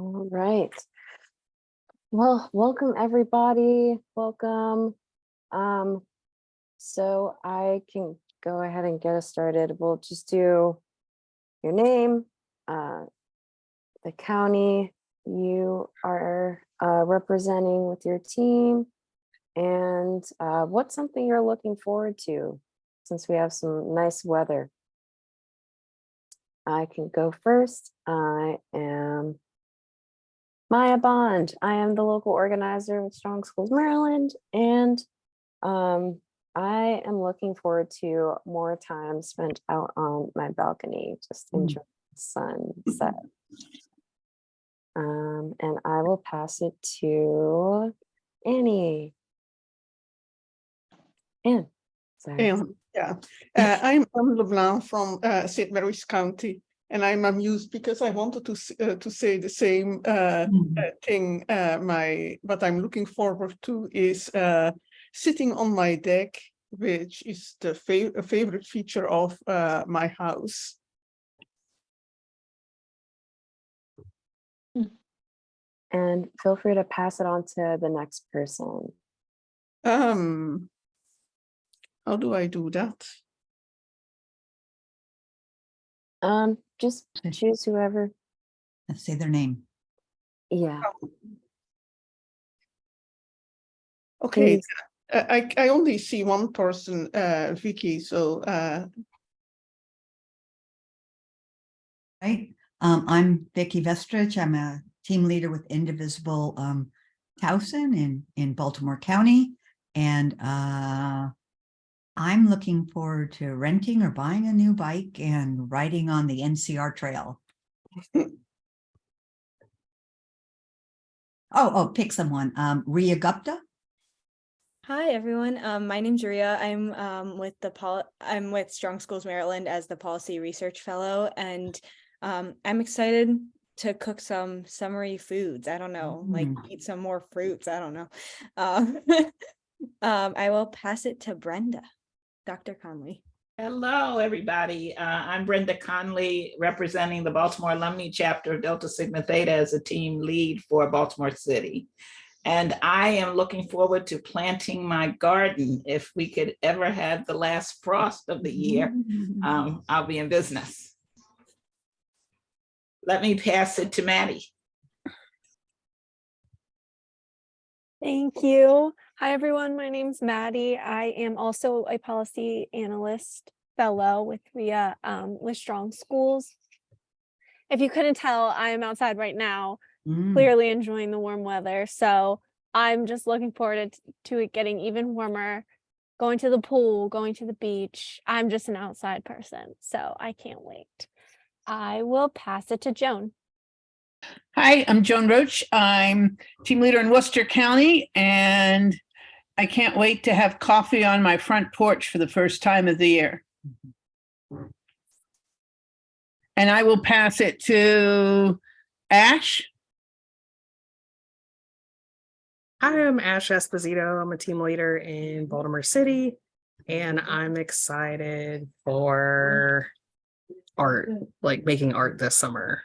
All right. Well, welcome everybody. Welcome. Um, so I can go ahead and get us started. We'll just do your name, the county you are representing with your team, and what's something you're looking forward to since we have some nice weather. I can go first. I am Maya Bond. I am the local organizer with Strong Schools Maryland, and I am looking forward to more time spent out on my balcony, just enjoying the sunset. And I will pass it to Annie. Anne, sorry. And I'm LeBlanc from St. Mary's County, and I'm amused because I wanted to say the same thing. What I'm looking forward to is sitting on my deck, which is the favorite feature of my house. And feel free to pass it on to the next person. How do I do that? Just choose whoever. Let's say their name. Yeah. Okay, Please. I only see one person, Vicky, so Right. I'm Vicki Vestrich. I'm a team leader with Indivisible Towson in Baltimore County. And I'm looking forward to renting or buying a new bike and riding on the NCR trail. Pick someone. Ria Gupta. Hi everyone. My name's Ria. I'm with Strong Schools Maryland as the Policy Research Fellow, and I'm excited to cook some summery foods. I don't know, like eat some more fruits. I don't know. I will pass it to Brenda, Dr. Conley. Hello, everybody. I'm Brenda Conley, representing the Baltimore Alumni Chapter of Delta Sigma Theta as a team lead for Baltimore City. And I am looking forward to planting my garden. If we could ever have the last frost of the year, I'll be in business. Let me pass it to Maddie. Thank you. Hi, everyone. My name's Maddie. I am also a policy analyst fellow with RIA with Strong Schools. If you couldn't tell, I am outside right now, clearly enjoying the warm weather. So I'm just looking forward to it getting even warmer, going to the pool, going to the beach. I'm just an outside person, so I can't wait. I will pass it to Joan. Hi, I'm Joan Roach. I'm team leader in Worcester County, and I can't wait to have coffee on my front porch for the first time of the year. And I will pass it to Ash. Hi, I'm Ash Esposito. I'm a team leader in Baltimore City, and I'm excited for art, like making art this summer.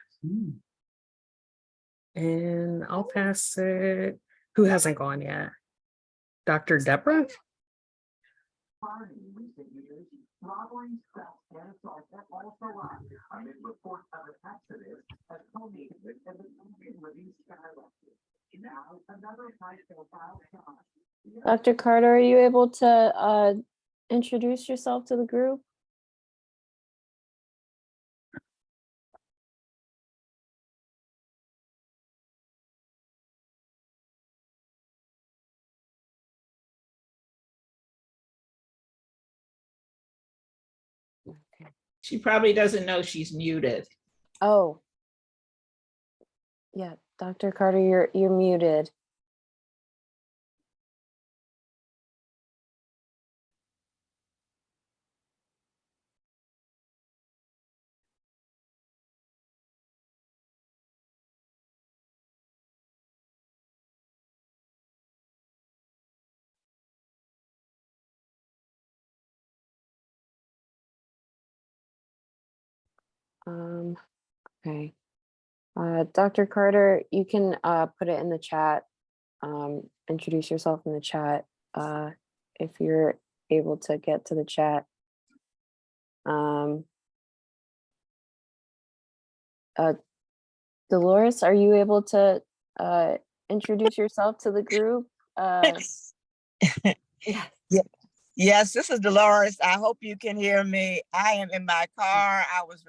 And I'll pass it. Who hasn't gone yet? Dr. Deborah? Dr. Carter, are you able to introduce yourself to the group? She probably doesn't know she's muted. Oh. Yeah, Dr. Carter, you're muted. Okay. Dr. Carter, you can put it in the chat, introduce yourself in the chat if you're able to get to the chat. Dolores, are you able to introduce yourself to the group? Yes. Yeah. Yes, this is Dolores. I hope you can hear me. I am in my car. I was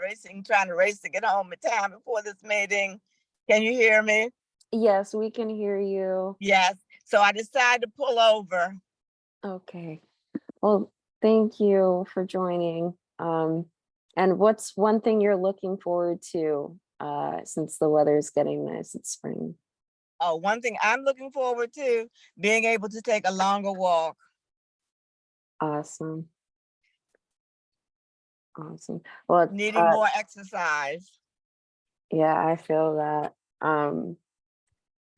trying to race to get home in time before this meeting. Can you hear me? Yes, we can hear you. Yes. So I decided to pull over. Okay. Well, thank you for joining. And what's one thing you're looking forward to since the weather is getting nice? It's spring. Oh, one thing I'm looking forward to, being able to take a longer walk. Awesome. Awesome. Well, Needing more exercise. yeah, I feel that.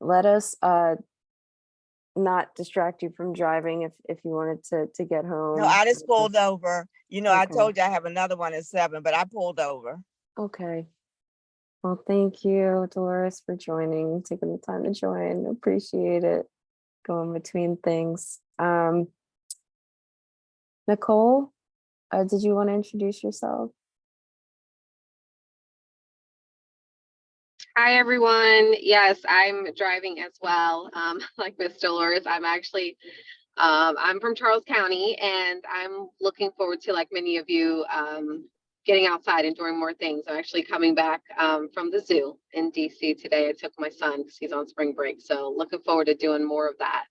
Let us not distract you from driving if you wanted to get home. No, I just pulled over. You know, I Okay. told you I have another one at 7, but I pulled over. Okay. Well, thank you, Dolores, for joining, taking the time to join. Appreciate it. Going between things. Nicole, did you want to introduce yourself? Hi, everyone. Yes, I'm driving as well. Like Miss Dolores, I'm from Charles County, and I'm looking forward to, like many of you, getting outside and doing more things. I'm actually coming back from the zoo in DC today. I took my son because he's on spring break. So looking forward to doing more of that.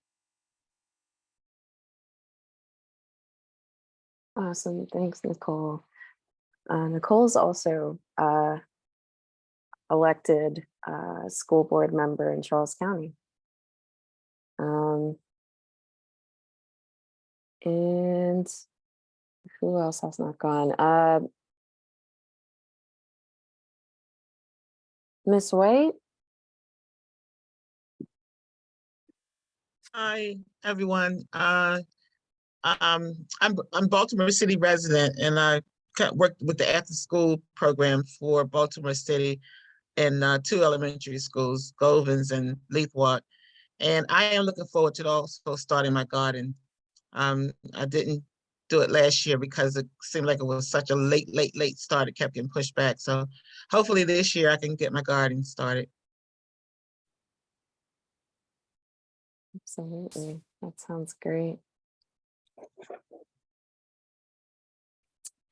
Awesome. Thanks, Nicole. Nicole's also elected school board member in Charles County. And who else has not gone? Miss White? Hi, everyone. I'm Baltimore City resident, and I worked with the after school program for Baltimore City in 2 elementary schools, Govans and Leithwaite. And I am looking forward to also starting my garden. I didn't do it last year because it seemed like it was such a late start. It kept getting pushed back. So hopefully this year I can get my garden started. Absolutely. That sounds great.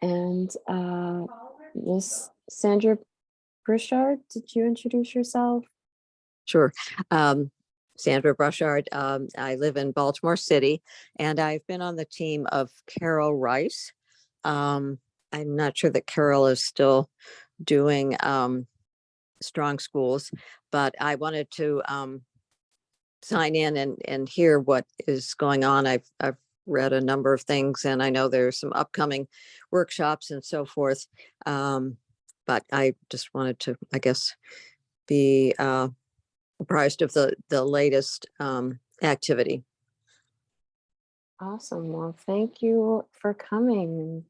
And Miss Sandra Brichard, did you introduce yourself? Sure. Sandra Brushard. I live in Baltimore City, and I've been on the team of Carol Rice. I'm not sure that Carol is still doing Strong Schools, but I wanted to sign in and hear what is going on. I've read a number of things, and I know there's some upcoming workshops and so forth. But I just wanted to, I guess, be apprised of the latest activity. Awesome. Well, thank you for coming.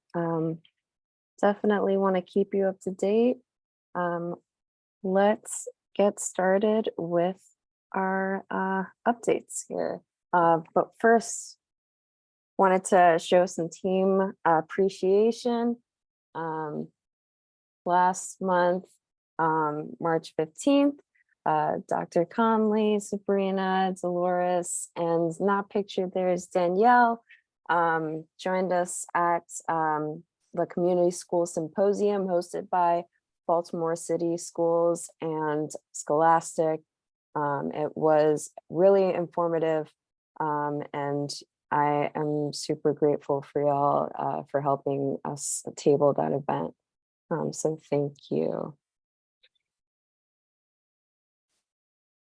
Definitely want to keep you up to date. Let's get started with our updates here. But first, wanted to show some team appreciation. Last month, March 15th, Dr. Conley, Sabrina, Dolores, and not pictured there is Danielle, joined us at the Community School Symposium hosted by Baltimore City Schools and Scholastic. It was really informative, and I am super grateful for y'all for helping us table that event. So thank you.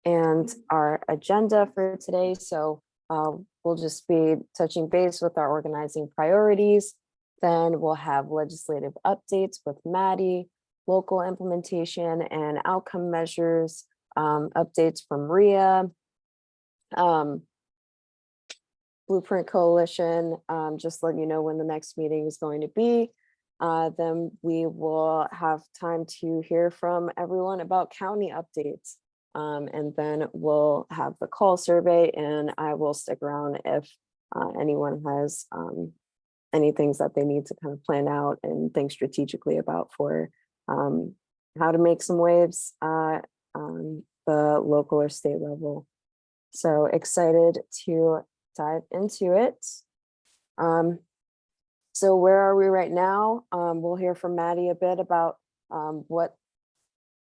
And our agenda for today, so we'll just be touching base with our organizing priorities. Then we'll have legislative updates with Maddie, local implementation and outcome measures, updates from RIA, Blueprint Coalition, just letting you know when the next meeting is going to be. then we will have time to hear from everyone about county updates. And then we'll have the call survey, and I will stick around if anyone has any things that they need to kind of plan out and think strategically about for how to make some waves on the local or state level. So excited to dive into it. So where are we right now? We'll hear from Maddie a bit about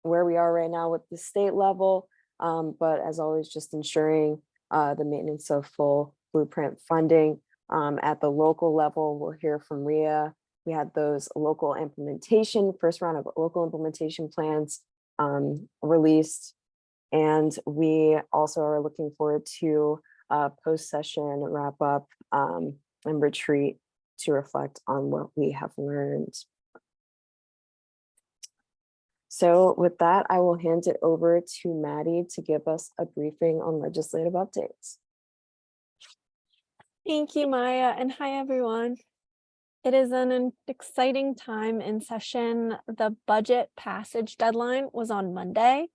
where we are right now with the state level, but as always, just ensuring the maintenance of full blueprint funding. At the local level, we'll hear from RIA. We had those first round of local implementation plans released. And we also are looking forward to a post-session wrap up and retreat to reflect on what we have learned. So with that, I will hand it over to Maddie to give us a briefing on legislative updates. Thank you, Maya, and hi, everyone. It is an exciting time in session. The budget passage deadline was on Monday,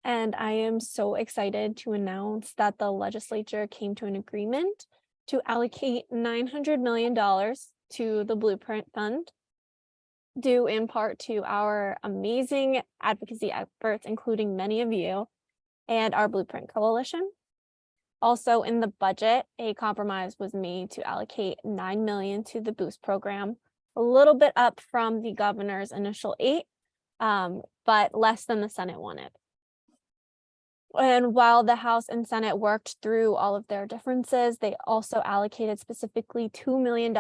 and I am so excited to announce that the legislature came to an agreement to allocate $900 million to the Blueprint Fund, due in part to our amazing advocacy efforts, including many of you, and our Blueprint Coalition. Also in the budget, a compromise was made to allocate $9 million to the Boost program, a little bit up from the governor's initial $8 million, but less than the Senate wanted. And while the House and Senate worked through all of their differences, they also allocated specifically $2 million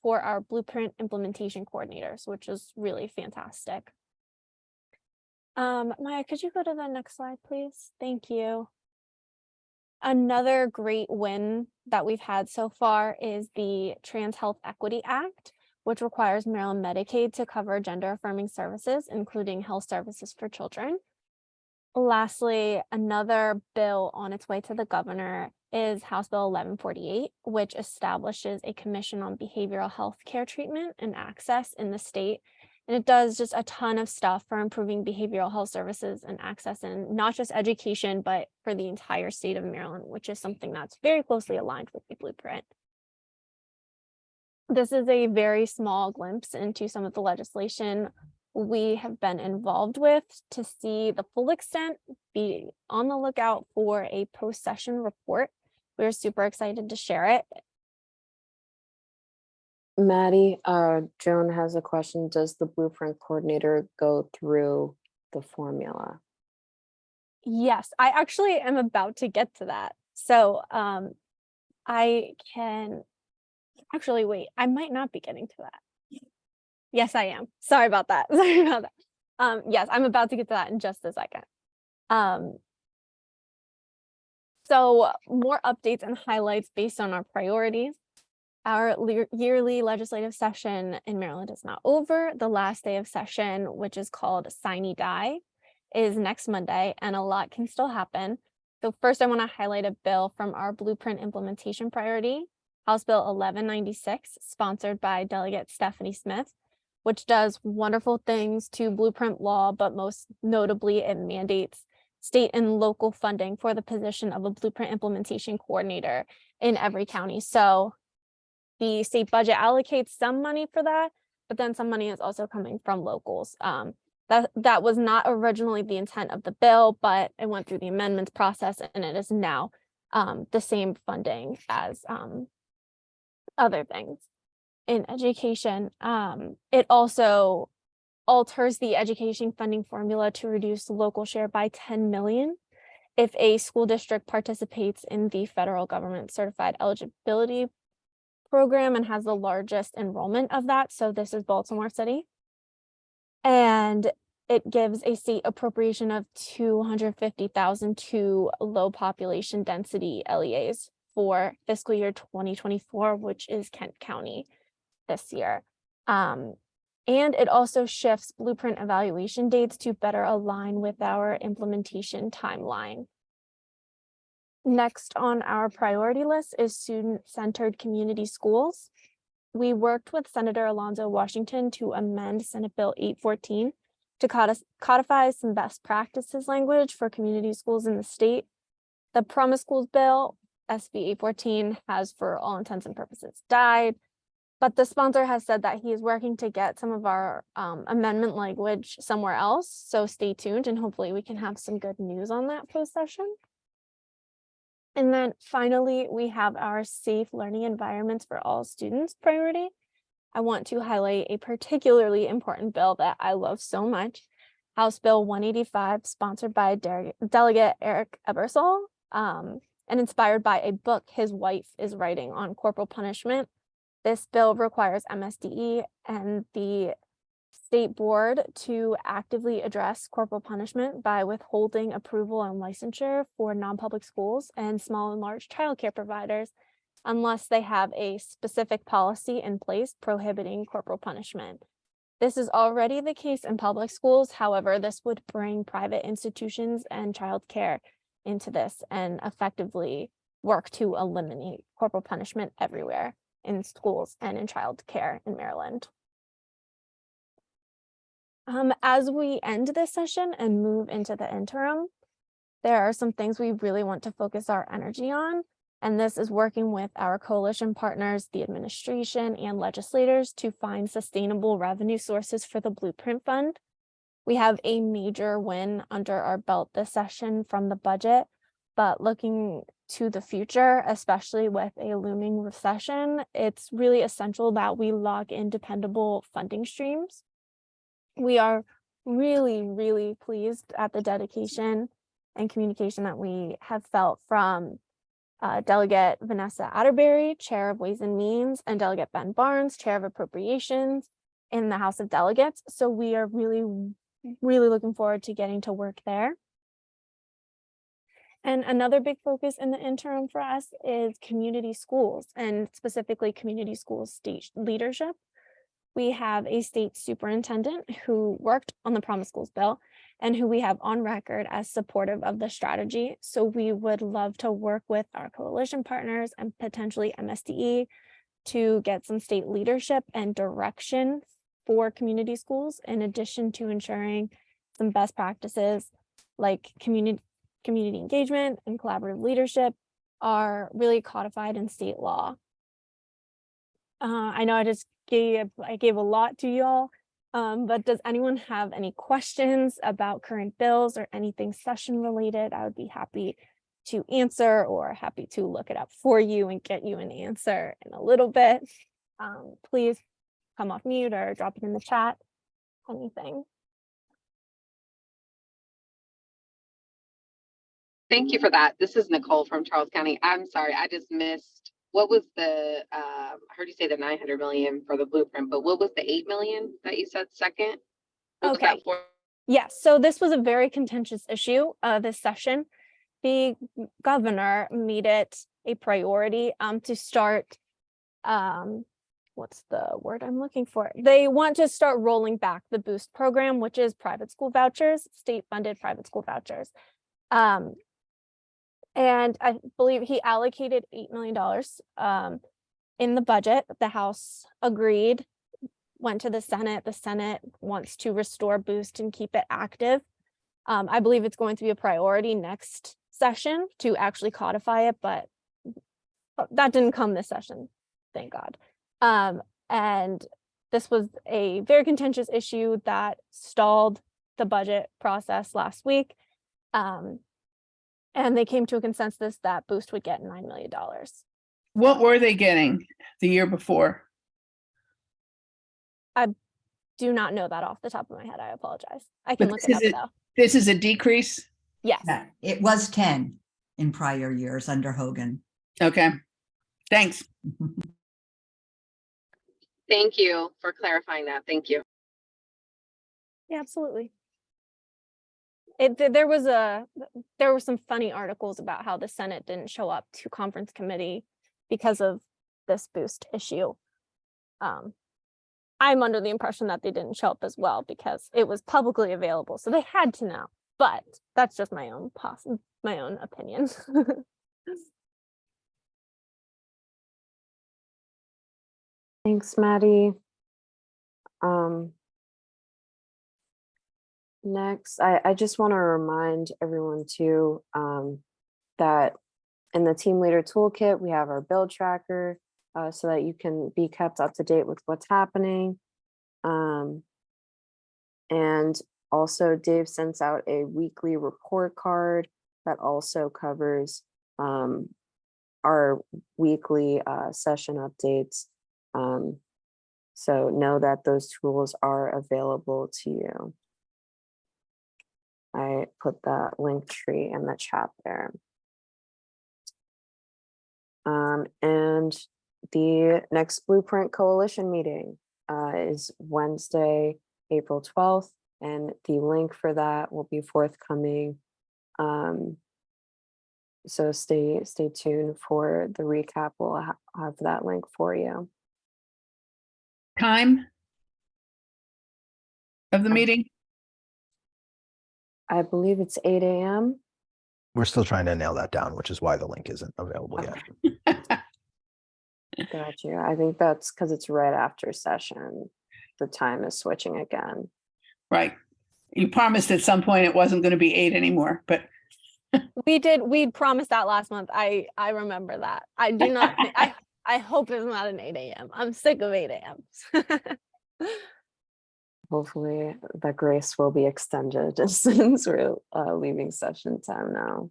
for our Blueprint implementation coordinators, which is really fantastic. Maya, could you go to the next slide, please? Thank you. Another great win that we've had so far is the Trans Health Equity Act, which requires Maryland Medicaid to cover gender affirming services, including health services for children. Lastly, another bill on its way to the governor is House Bill 1148, which establishes a commission on behavioral health care treatment and access in the state. And it does just a ton of stuff for improving behavioral health services and access in not just education, but for the entire state of Maryland, which is something that's very closely aligned with the Blueprint. This is a very small glimpse into some of the legislation we have been involved with. To see the full extent, be on the lookout for a post-session report. We're super excited to share it. Maddie, Joan has a question. Does the Blueprint coordinator go through the formula? Yes, I actually am about to get to that. So I can actually wait. I might not be getting to that. Yes, I am. Sorry about that. Sorry about that. Yes, I'm about to get to that in just a second. So more updates and highlights based on our priorities. Our yearly legislative session in Maryland is not over. The last day of session, which is called Sine Die, is next Monday, and a lot can still happen. So first, I want to highlight a bill from our Blueprint implementation priority, House Bill 1196, sponsored by Delegate Stephanie Smith, which does wonderful things to Blueprint law, but most notably, it mandates state and local funding for the position of a Blueprint implementation coordinator in every county. So the state budget allocates some money for that, but then some money is also coming from locals. That was not originally the intent of the bill, but it went through the amendments process, and it is now the same funding as other things in education. It also alters the education funding formula to reduce local share by 10 million if a school district participates in the federal government certified eligibility program and has the largest enrollment of that. So this is Baltimore City. And it gives a state appropriation of $250,000 to low population density LEAs for fiscal year 2024, which is Kent County this year. And it also shifts Blueprint evaluation dates to better align with our implementation timeline. Next on our priority list is student-centered community schools. we worked with Senator Alonzo Washington to amend Senate Bill 814 to codify some best practices language for community schools in the state. The Promise Schools Bill, SB 814, has for all intents and purposes died, but the sponsor has said that he is working to get some of our amendment language somewhere else. So stay tuned and hopefully we can have some good news on that post-session. And then finally, we have our safe learning environments for all students priority. I want to highlight a particularly important bill that I love so much, House Bill 185, sponsored by Delegate Eric Ebersol, and inspired by a book his wife is writing on corporal punishment. This bill requires MSDE and the state board to actively address corporal punishment by withholding approval and licensure for non-public schools and small and large childcare providers unless they have a specific policy in place prohibiting corporal punishment. This is already the case in public schools. However, this would bring private institutions and childcare into this and effectively work to eliminate corporal punishment everywhere in schools and in childcare in Maryland. As we end this session and move into the interim, there are some things we really want to focus our energy on, and this is working with our coalition partners, the administration, and legislators to find sustainable revenue sources for the Blueprint Fund. We have a major win under our belt this session from the budget, but looking to the future, especially with a looming recession, it's really essential that we lock in dependable funding streams. We are really, really pleased at the dedication and communication that we have felt from Delegate Vanessa Atterbury, Chair of Ways and Means, and Delegate Ben Barnes, Chair of Appropriations in the House of Delegates. So we are really, really looking forward to getting to work there. And another big focus in the interim for us is community schools, and specifically community schools state leadership. We have a state superintendent who worked on the Promise Schools bill and who we have on record as supportive of the strategy. So we would love to work with our coalition partners and potentially MSDE to get some state leadership and direction for community schools, in addition to ensuring some best practices like community engagement and collaborative leadership are really codified in state law. I know I gave a lot to y'all, but does anyone have any questions about current bills or anything session related? I would be happy to answer or happy to look it up for you and get you an answer in a little bit. Please come off mute or drop it in the chat, anything. Thank you for that. This is Nicole from Charles County. I'm sorry, I just missed. What was the, I heard you say the 900 million for the blueprint, but what was the 8 million that you said second? What was that for? Yes, so this was a very contentious issue this session. The governor made it a priority to start, what's the word I'm looking for? They want to start rolling back the BOOST program, which is private school vouchers, state-funded private school vouchers. And I believe he allocated $8 million in the budget. The House agreed, went to the Senate. The Senate wants to restore BOOST and keep it active. I believe it's going to be a priority next session to actually codify it, but that didn't come this session, thank God. And this was a very contentious issue that stalled the budget process last week. And they came to a consensus that BOOST would get $9 million. What were they getting the year before? I do not know that off the top of my head. I apologize. I can look it up though. This is a decrease? Yes. Yeah, it was 10 in prior years under Hogan. Okay, thanks. Thank you for clarifying that. Thank you. Yeah, absolutely. There were some funny articles about how the Senate didn't show up to conference committee because of this BOOST issue. I'm under the impression that they didn't show up as well because it was publicly available, so they had to know. But that's just my own opinion. Thanks, Maddie. Next, I just want to remind everyone too that in the team leader toolkit, we have our build tracker so that you can be kept up to date with what's happening. And also Dave sends out a weekly report card that also covers our weekly session updates. So know that those tools are available to you. I put the link tree in the chat there. And the next Blueprint Coalition meeting is Wednesday, April 12th, and the link for that will be forthcoming. So stay tuned for the recap. We'll have that link for you. Time of the meeting? I believe it's 8 a.m. We're still trying to nail that down, which is why the link isn't available yet. Got you. I think that's because it's right after session. The time is switching again. Right. You promised at some point it wasn't going to be 8 anymore, but We promised that last month. I remember that. I do not think, I hope it's not an 8 a.m. I'm sick of 8 a.m. Hopefully the grace will be extended since we're leaving session time now.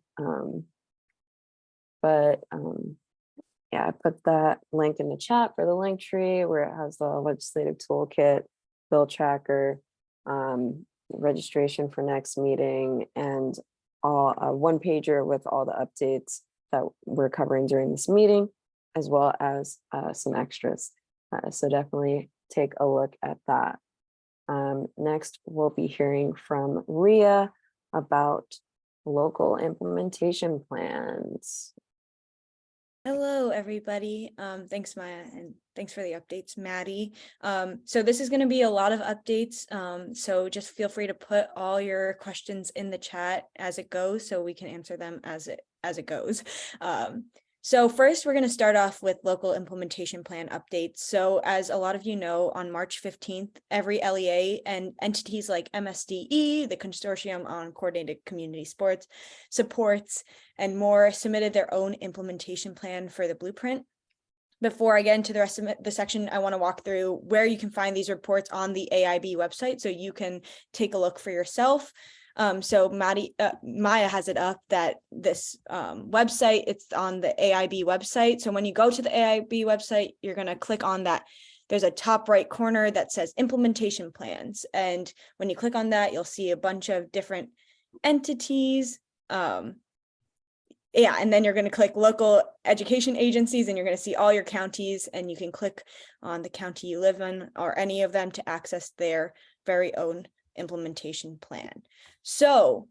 Yeah, I put that link in the chat for the link tree where it has the legislative toolkit, bill tracker, registration for next meeting, and all one pager with all the updates that we're covering during this meeting, as well as some extras. So definitely take a look at that. Next, we'll be hearing from Ria about local implementation plans. Hello, everybody. Thanks, Maya, and thanks for the updates, Maddie. So this is going to be a lot of updates. So just feel free to put all your questions in the chat as it goes, so we can answer them as it goes. So first, we're going to start off with local implementation plan updates. So as a lot of you know, on March 15th, every LEA and entities like MSDE, the Consortium on Coordinated Community Sports, Supports, and more submitted their own implementation plan for the blueprint. Before I get into the rest of the section, I want to walk through where you can find these reports on the AIB website so you can take a look for yourself. So Maya has it up that this website, it's on the AIB website. So when you go to the AIB website, you're going to click on that. There's a top right corner that says implementation plans. And when you click on that, you'll see a bunch of different entities. And then you're going to click local education agencies and you're going to see all your counties, and you can click on the county you live in or any of them to access their very own implementation plan. So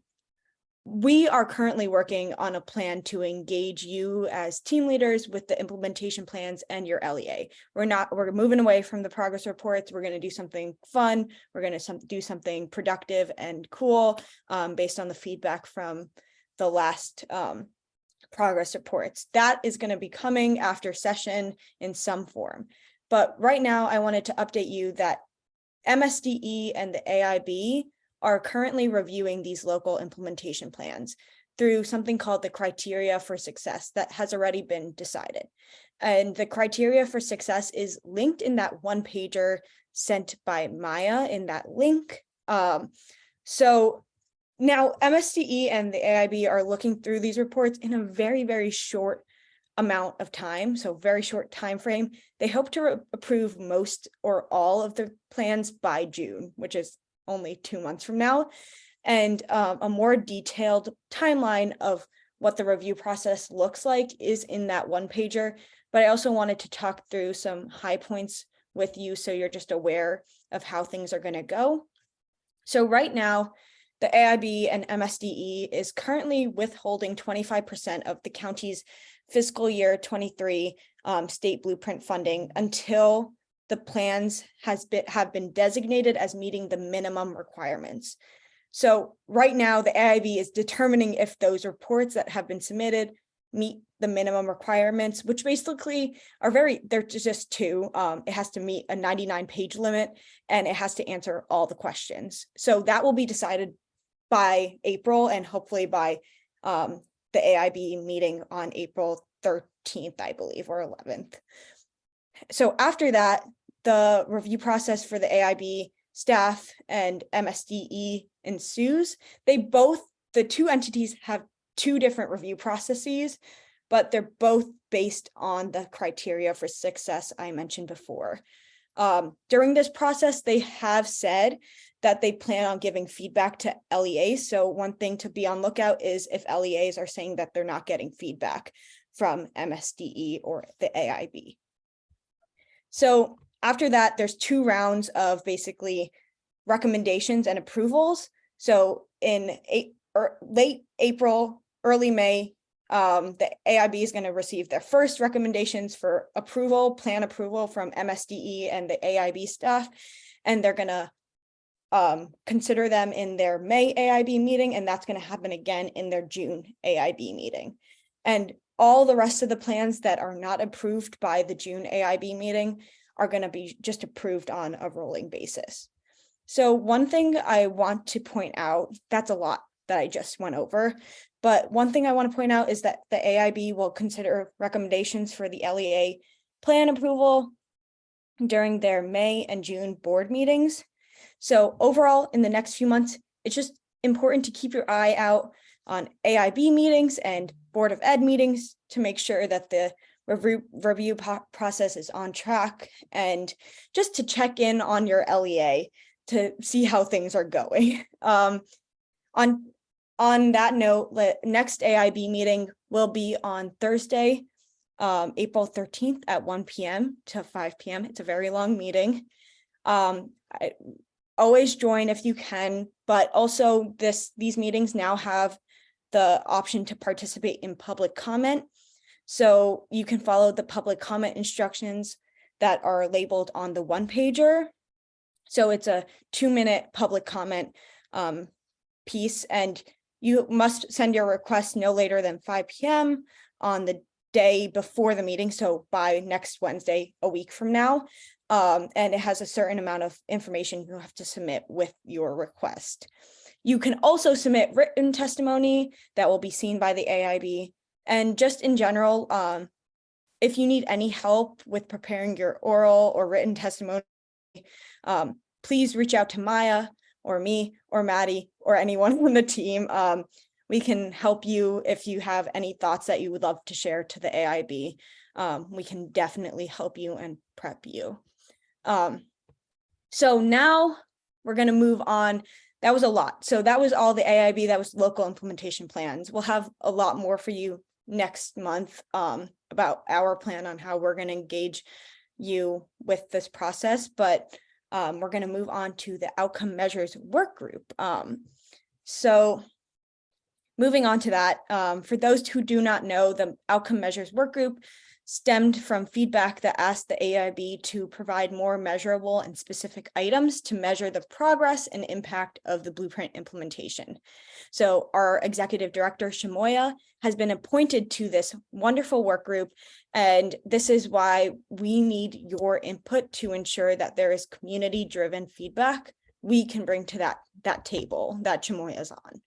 we are currently working on a plan to engage you as team leaders with the implementation plans and your LEA. We're moving away from the progress reports. We're going to do something fun. We're going to do something productive and cool based on the feedback from the last progress reports. That is going to be coming after session in some form. But right now I wanted to update you that MSDE and the AIB are currently reviewing these local implementation plans through something called the criteria for success that has already been decided. And the criteria for success is linked in that one pager sent by Maya in that link. So now MSDE and the AIB are looking through these reports in a very, very short amount of time, so very short time frame. They hope to approve most or all of the plans by June, which is only 2 months from now, and a more detailed timeline of what the review process looks like is in that one pager. But I also wanted to talk through some high points with you so you're just aware of how things are going to go. So right now, the AIB and MSDE is currently withholding 25% of the county's fiscal year 23 state blueprint funding until the plans have been designated as meeting the minimum requirements. So right now, the AIB is determining if those reports that have been submitted meet the minimum requirements, which basically are they're just two. It has to meet a 99-page limit and it has to answer all the questions. So that will be decided by April and hopefully by the AIB meeting on April 13th, I believe, or 11th. So after that, the review process for the AIB staff and MSDE ensues. The two entities have two different review processes, but they're both based on the criteria for success I mentioned before. During this process, they have said that they plan on giving feedback to LEAs. So one thing to be on lookout is if LEAs are saying that they're not getting feedback from MSDE or the AIB. So after that, there's 2 rounds of basically recommendations and approvals. So in late April, early May, the AIB is going to receive their first recommendations for approval, plan approval from MSDE and the AIB staff, and they're going to consider them in their May AIB meeting, and that's going to happen again in their June AIB meeting. And all the rest of the plans that are not approved by the June AIB meeting are going to be just approved on a rolling basis. So one thing I want to point out, that's a lot that I just went over, but one thing I want to point out is that the AIB will consider recommendations for the LEA plan approval during their May and June board meetings. So overall, in the next few months, it's just important to keep your eye out on AIB meetings and Board of Ed meetings to make sure that the review process is on track, and just to check in on your LEA to see how things are going. On that note, the next AIB meeting will be on Thursday, April 13th at 1 p.m. to 5 p.m. It's a very long meeting. I always join if you can, but also these meetings now have the option to participate in public comment. So you can follow the public comment instructions that are labeled on the one-pager. So it's a 2-minute public comment piece, and you must send your request no later than 5 p.m. on the day before the meeting, so by next Wednesday, a week from now. And it has a certain amount of information you have to submit with your request. You can also submit written testimony that will be seen by the AIB. And just in general, if you need any help with preparing your oral or written testimony, please reach out to Maya or me or Maddie or anyone on the team. We can help you if you have any thoughts that you would love to share to the AIB. We can definitely help you and prep you. So now we're going to move on. That was a lot. So that was all the AIB, that was local implementation plans. We'll have a lot more for you next month about our plan on how we're going to engage you with this process, but we're going to move on to the outcome measures work group. So moving on to that, for those who do not know, the outcome measures work group stemmed from feedback that asked the AIB to provide more measurable and specific items to measure the progress and impact of the blueprint implementation. So our executive director, Shamoya, has been appointed to this wonderful work group, and this is why we need your input to ensure that there is community-driven feedback we can bring to that table that Shamoya is on.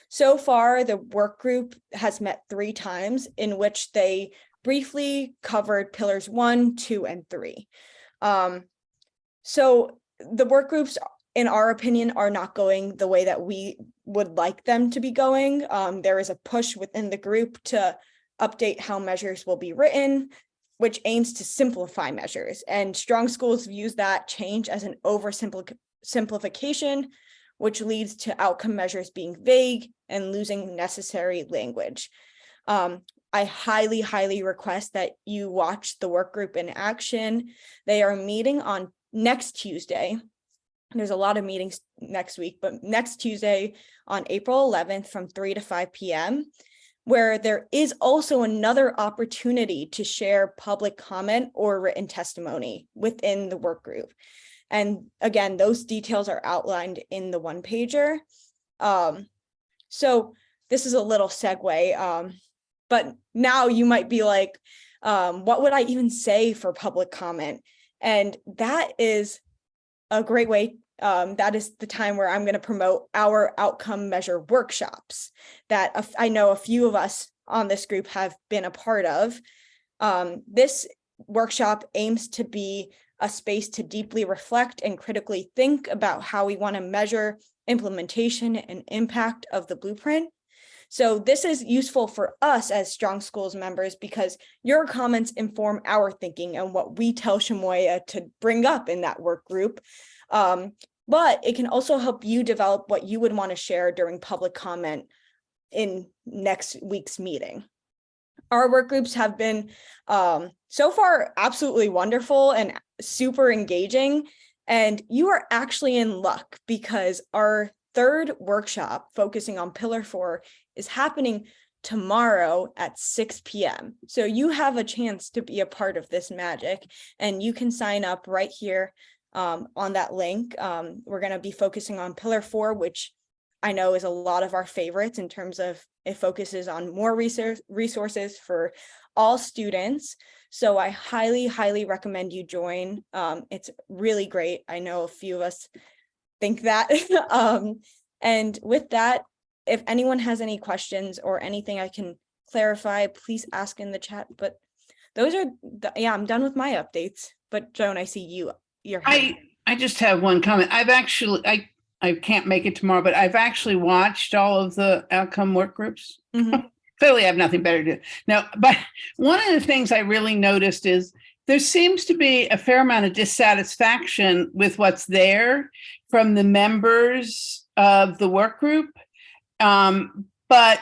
So far, the work group has met 3 times in which they briefly covered pillars 1, 2, and 3. So the work groups, in our opinion, are not going the way that we would like them to be going. There is a push within the group to update how measures will be written, which aims to simplify measures. And Strong Schools views that change as an oversimplification, which leads to outcome measures being vague and losing necessary language. I highly, highly request that you watch the work group in action. They are meeting on next Tuesday. There's a lot of meetings next week, but next Tuesday on April 11th from 3 to 5 p.m., where there is also another opportunity to share public comment or written testimony within the work group. And again, those details are outlined in the one-pager. So this is a little segue. but now you might be like, what would I even say for public comment? And that is a great way. That is the time where I'm going to promote our outcome measure workshops that I know a few of us on this group have been a part of. This workshop aims to be a space to deeply reflect and critically think about how we want to measure implementation and impact of the blueprint. So this is useful for us as Strong Schools members because your comments inform our thinking and what we tell Chamoya to bring up in that work group. But it can also help you develop what you would want to share during public comment in next week's meeting. Our work groups have been so far absolutely wonderful and super engaging. And you are actually in luck because our third workshop focusing on Pillar 4 is happening tomorrow at 6 p.m. So you have a chance to be a part of this magic, and you can sign up right here on that link. We're going to be focusing on Pillar 4, which I know is a lot of our favorites in terms of it focuses on more resources for all students. So I highly, highly recommend you join. It's really great. I know a few of us think that. And with that, if anyone has any questions or anything I can clarify, please ask in the chat. But those are, I'm done with my updates. But Joan, I see you. I just have one comment. I can't make it tomorrow, but I've actually watched all of the outcome work groups. Mm-hmm. Clearly I have nothing better to do. No, but one of the things I really noticed is there seems to be a fair amount of dissatisfaction with what's there from the members of the work group. But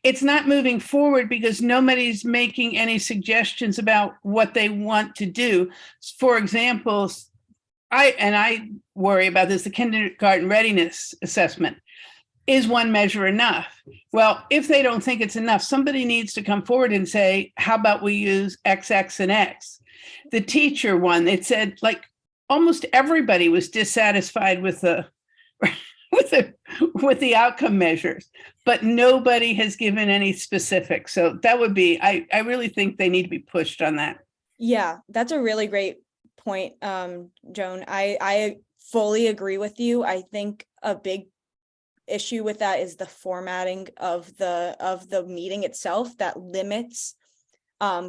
it's not moving forward because nobody's making any suggestions about what they want to do. For example, I worry about this, the kindergarten readiness assessment. Is one measure enough? Well, if they don't think it's enough, somebody needs to come forward and say, how about we use X, X, and X? The teacher one, it said like almost everybody was dissatisfied with the with the outcome measures, but nobody has given any specifics. So that would be, I really think they need to be pushed on that. Yeah, that's a really great point, Joan. I fully agree with you. I think a big issue with that is the formatting of the meeting itself that limits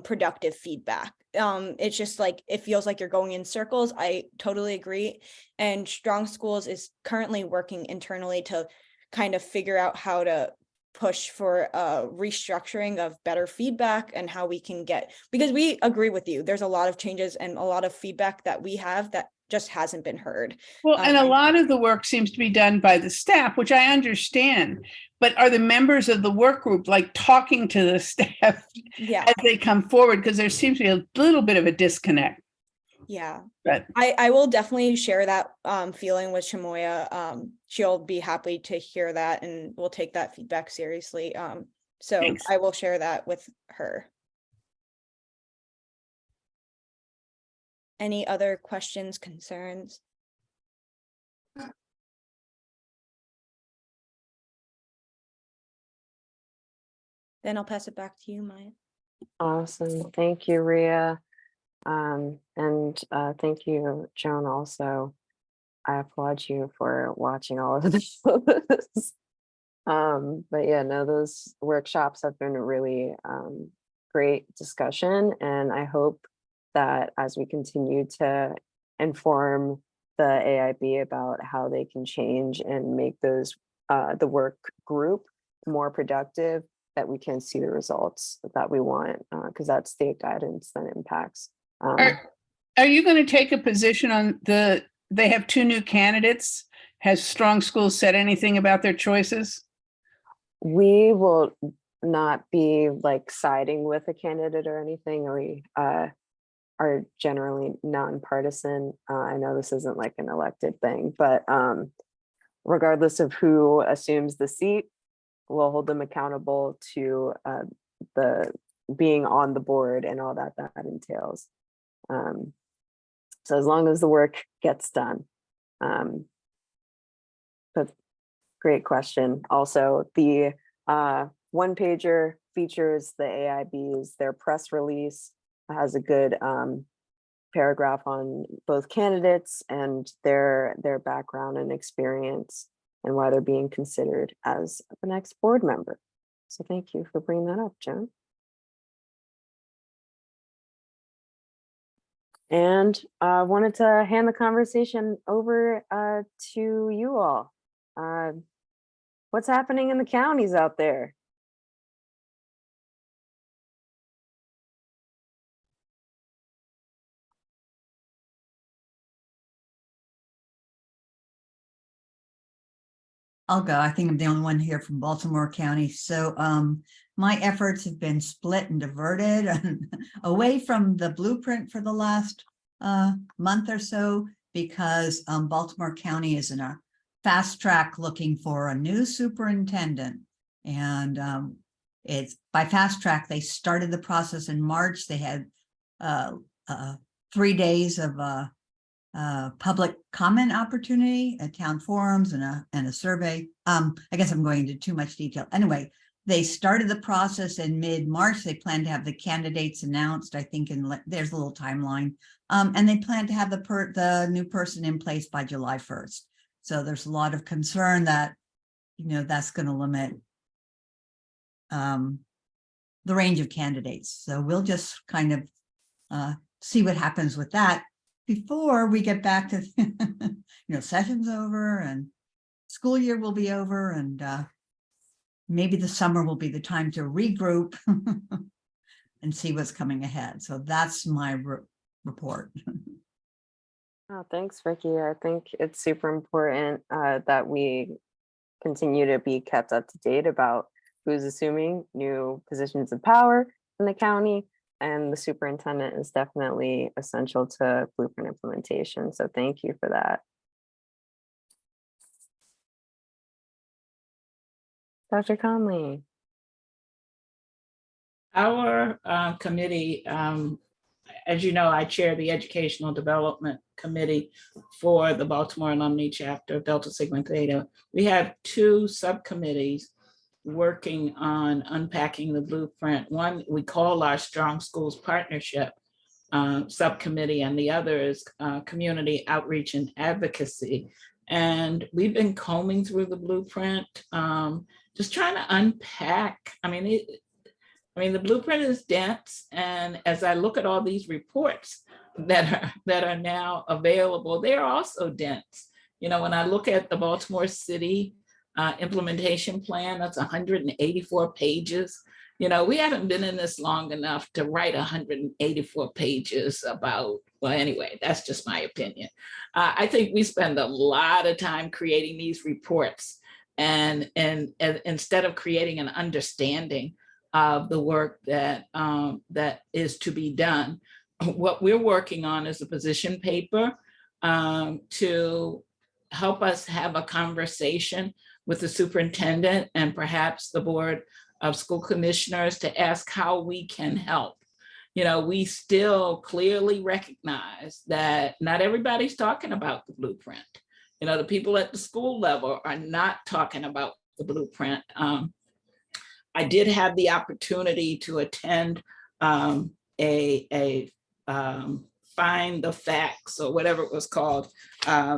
productive feedback. It's just like it feels like you're going in circles. I totally agree. And Strong Schools is currently working internally to kind of figure out how to push for restructuring of better feedback and how we can get, because we agree with you, there's a lot of changes and a lot of feedback that we have that just hasn't been heard. Well, and a lot of the work seems to be done by the staff, which I understand, but are the members of the work group like talking to the staff as they come forward? Because there seems to be a little bit of a disconnect. Yeah, but I will definitely share that feeling with Chamoya. She'll be happy to hear that, and we'll take that feedback seriously. So thanks. I will share that with her. Any other questions, concerns? Then I'll pass it back to you, Maya. Awesome. Thank you, Ria. And thank you, Joan, also. I applaud you for watching all of this. But yeah, no, those workshops have been a really great discussion. And I hope that as we continue to inform the AIB about how they can change and make those the work group more productive, that we can see the results that we want, because that's state guidance that impacts. Are you going to take a position on they have 2 new candidates? Has Strong Schools said anything about their choices? We will not be like siding with a candidate or anything. We are generally nonpartisan. I know this isn't like an elected thing, but regardless of who assumes the seat, we'll hold them accountable to the being on the board and all that entails. So as long as the work gets done. But great question. Also, the one pager features the AIBs. Their press release has a good paragraph on both candidates and their background and experience and why they're being considered as the next board member. So thank you for bringing that up, Joan. And I wanted to hand the conversation over to you all. What's happening in the counties out there? I'll go. I think I'm the only one here from Baltimore County. So my efforts have been split and diverted away from the blueprint for the last month or so, because Baltimore County is in a fast track looking for a new superintendent. And it's by fast track, they started the process in March. They had 3 days of public comment opportunity at town forums and a survey. I guess I'm going into too much detail. Anyway, they started the process in mid-March. They plan to have the candidates announced, I think, there's a little timeline. And they plan to have the new person in place by July 1st. So there's a lot of concern that, that's going to limit the range of candidates. So we'll just kind of see what happens with that before we get back to, session's over and school year will be over, and maybe the summer will be the time to regroup and see what's coming ahead. So that's my report. Oh, thanks, Vicky. I think it's super important that we continue to be kept up to date about who's assuming new positions of power in the county. And the superintendent is definitely essential to blueprint implementation. So thank you for that. Dr. Conley. Our committee, as you know, I chair the Educational Development Committee for the Baltimore Alumni Chapter of Delta Sigma Theta. We have 2 subcommittees working on unpacking the blueprint. One we call our Strong Schools Partnership subcommittee, and the other is Community Outreach and Advocacy. And we've been combing through the blueprint, just trying to unpack. I mean, the blueprint is dense, and as I look at all these reports that are now available, they are also dense. When I look at the Baltimore City implementation plan, that's 184 pages. We haven't been in this long enough to write 184 pages about, well, anyway, that's just my opinion. I think we spend a lot of time creating these reports and instead of creating an understanding of the work that is to be done. What we're working on is a position paper to help us have a conversation with the superintendent and perhaps the Board of School Commissioners to ask how we can help. We still clearly recognize that not everybody's talking about the blueprint. The people at the school level are not talking about the blueprint. I did have the opportunity to attend a Find the Facts, or whatever it was called,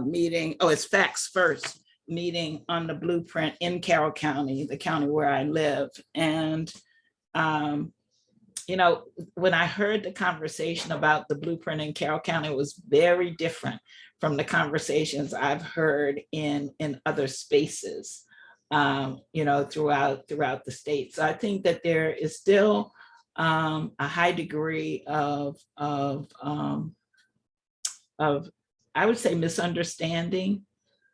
meeting. Oh, it's Facts First meeting on the blueprint in Carroll County, the county where I live. And, when I heard the conversation about the blueprint in Carroll County, it was very different from the conversations I've heard in other spaces, throughout the state. So I think that there is still a high degree of I would say misunderstanding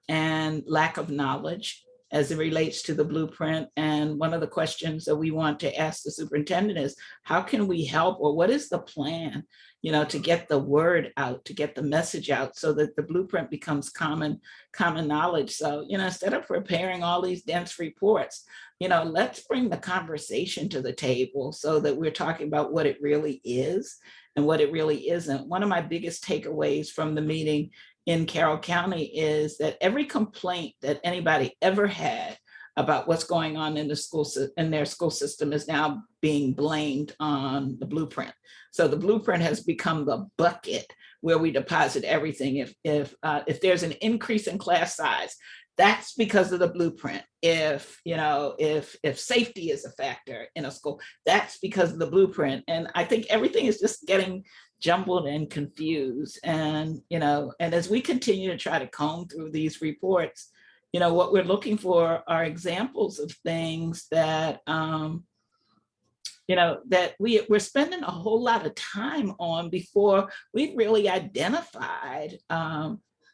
and lack of knowledge as it relates to the blueprint. And one of the questions that we want to ask the superintendent is, how can we help, or what is the plan, to get the word out, to get the message out so that the blueprint becomes common knowledge. So, instead of preparing all these dense reports, let's bring the conversation to the table so that we're talking about what it really is and what it really isn't. One of my biggest takeaways from the meeting in Carroll County is that every complaint that anybody ever had about what's going on in their school system is now being blamed on the blueprint. So the blueprint has become the bucket where we deposit everything. If there's an increase in class size, that's because of the blueprint. If safety is a factor in a school, that's because of the blueprint. And I think everything is just getting jumbled and confused. And as we continue to try to comb through these reports, what we're looking for are examples of things that that we're spending a whole lot of time on before we've really identified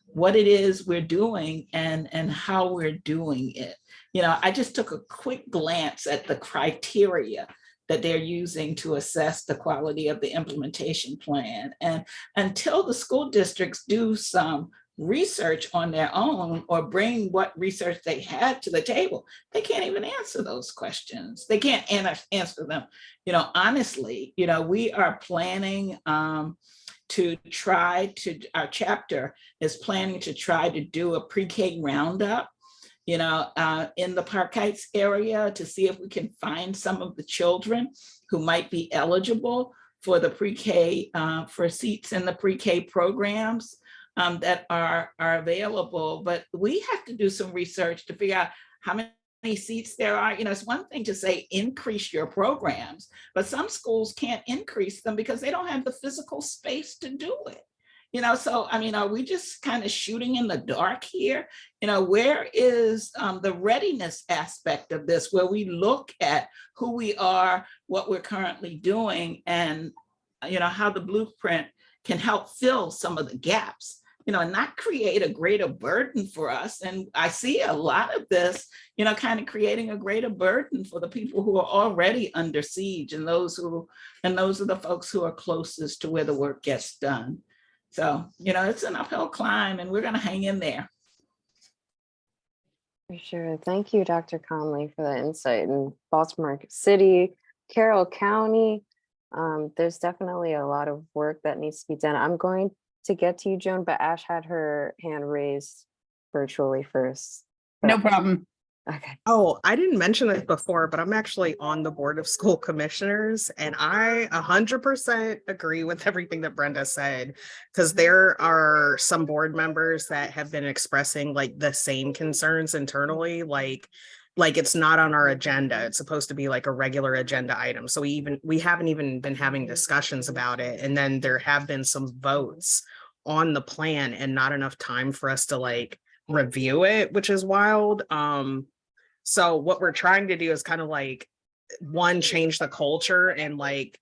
what it is we're doing and how we're doing it. I just took a quick glance at the criteria that they're using to assess the quality of the implementation plan. And until the school districts do some research on their own or bring what research they had to the table, they can't even answer those questions. They can't answer them. Honestly, we are planning our chapter is planning to try to do a pre-K roundup, in the Park Heights area to see if we can find some of the children who might be eligible for the pre-K, for seats in the pre-K programs that are available. But we have to do some research to figure out how many seats there are. It's one thing to say increase your programs, but some schools can't increase them because they don't have the physical space to do it. So are we just kind of shooting in the dark here? Where is the readiness aspect of this, where we look at who we are, what we're currently doing, and how the blueprint can help fill some of the gaps, and not create a greater burden for us. And I see a lot of this, kind of creating a greater burden for the people who are already under siege and those are the folks who are closest to where the work gets done. So, it's an uphill climb and we're going to hang in there. For sure. Thank you, Dr. Conley, for the insight. In Baltimore City, Carroll County, there's definitely a lot of work that needs to be done. I'm going to get to you, Joan, but Ash had her hand raised virtually first. No problem. Okay. Oh, I didn't mention this before, but I'm actually on the board of school commissioners, and I 100% agree with everything that Brenda said, because there are some board members that have been expressing like the same concerns internally, like it's not on our agenda. It's supposed to be like a regular agenda item. So we haven't even been having discussions about it. And then there have been some votes on the plan and not enough time for us to like review it, which is wild. So what we're trying to do is kind of like, one, change the culture and like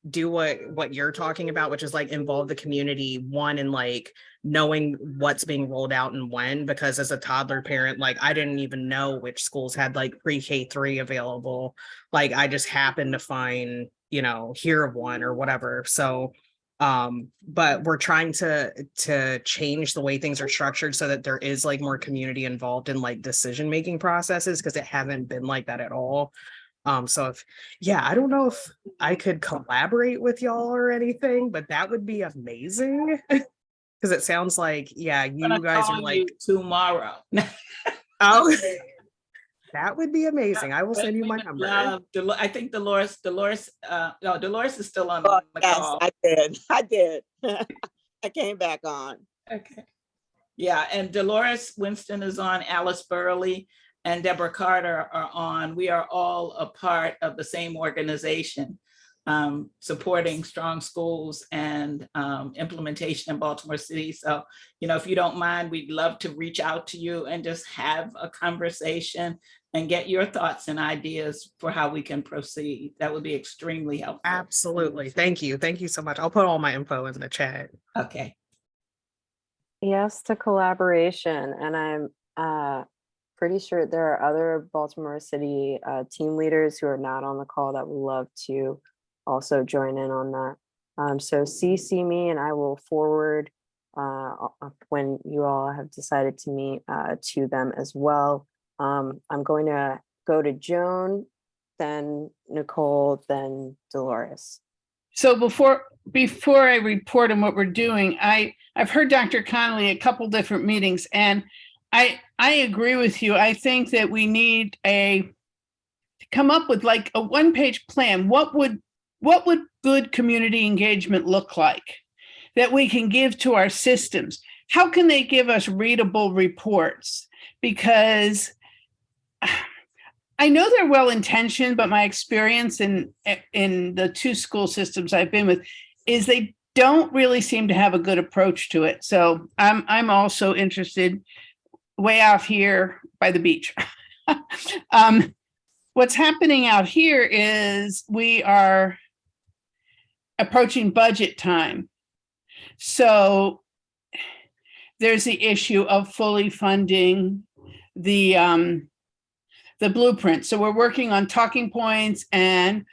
do what you're talking about, which is like involve the community, one, in like knowing what's being rolled out and when, because as a toddler parent, like I didn't even know which schools had like pre-K3 available. Like I just happened to find, hear of one or whatever. So but we're trying to change the way things are structured so that there is like more community involved in like decision-making processes, because it haven't been like that at all. So I don't know if I could collaborate with y'all or anything, but that would be amazing. Because it sounds like, you guys are like tomorrow. Oh, that would be amazing. I will send you my number. I think Dolores is still on Oh, the yes, call. I did. I came back on. Okay. Yeah, and Dolores Winston is on, Alice Burley and Deborah Carter are on. We are all a part of the same organization, supporting strong schools and implementation in Baltimore City. So, if you don't mind, we'd love to reach out to you and just have a conversation and get your thoughts and ideas for how we can proceed. That would be extremely helpful. Absolutely. Thank you. Thank you so much. I'll put all my info in the chat. Okay. Yes to collaboration. And I'm pretty sure there are other Baltimore City team leaders who are not on the call that would love to also join in on that. So CC me and I will forward when you all have decided to meet to them as well. I'm going to go to Joan, then Nicole, then Dolores. So before I report on what we're doing, I've heard Dr. Connolly a couple different meetings, and I agree with you. I think that we need to come up with like a one-page plan. What would good community engagement look like that we can give to our systems? How can they give us readable reports? Because I know they're well-intentioned, but my experience in the two school systems I've been with is they don't really seem to have a good approach to it. So I'm also interested way out here by the beach. What's happening out here is we are approaching budget time. So there's the issue of fully funding the blueprint. So we're working on talking points and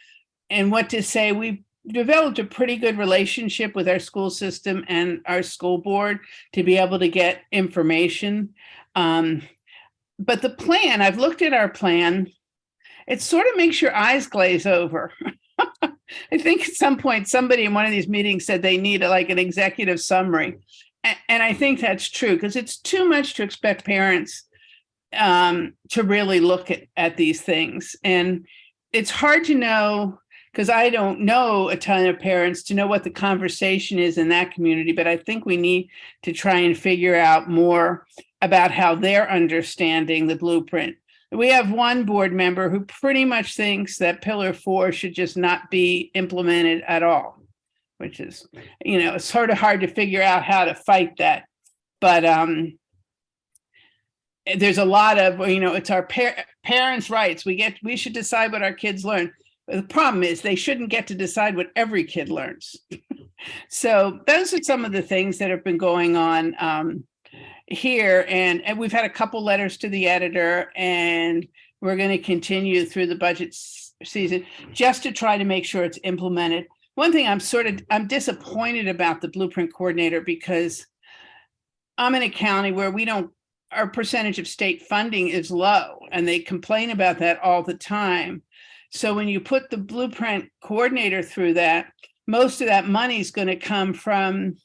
what to say. We've developed a pretty good relationship with our school system and our school board to be able to get information. But the plan, I've looked at our plan, it sort of makes your eyes glaze over. I think at some point, somebody in one of these meetings said they need like an executive summary. And I think that's true because it's too much to expect parents to really look at these things. And it's hard to know, because I don't know a ton of parents, to know what the conversation is in that community, but I think we need to try and figure out more about how they're understanding the blueprint. We have one board member who pretty much thinks that Pillar 4 should just not be implemented at all, which is, it's sort of hard to figure out how to fight that. But there's a lot of, it's our parents' rights. We should decide what our kids learn. The problem is they shouldn't get to decide what every kid learns. So those are some of the things that have been going on here. And we've had a couple letters to the editor, and we're going to continue through the budget season just to try to make sure it's implemented. One thing I'm disappointed about the blueprint coordinator, because I'm in a county where our percentage of state funding is low, and they complain about that all the time. So when you put the blueprint coordinator through that, most of that money is going to come from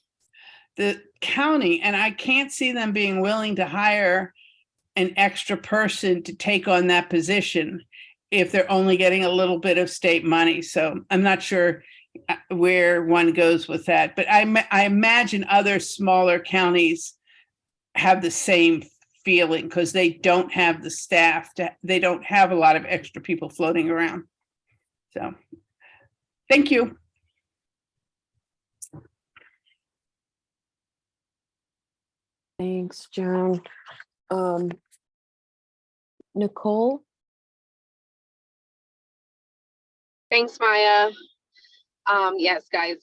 the county, and I can't see them being willing to hire an extra person to take on that position if they're only getting a little bit of state money. So I'm not sure where one goes with that, but I imagine other smaller counties have the same feeling because they don't have the staff they don't have a lot of extra people floating around. So thank you. Thanks, Joan. Nicole? Thanks, Maya. Yes, guys.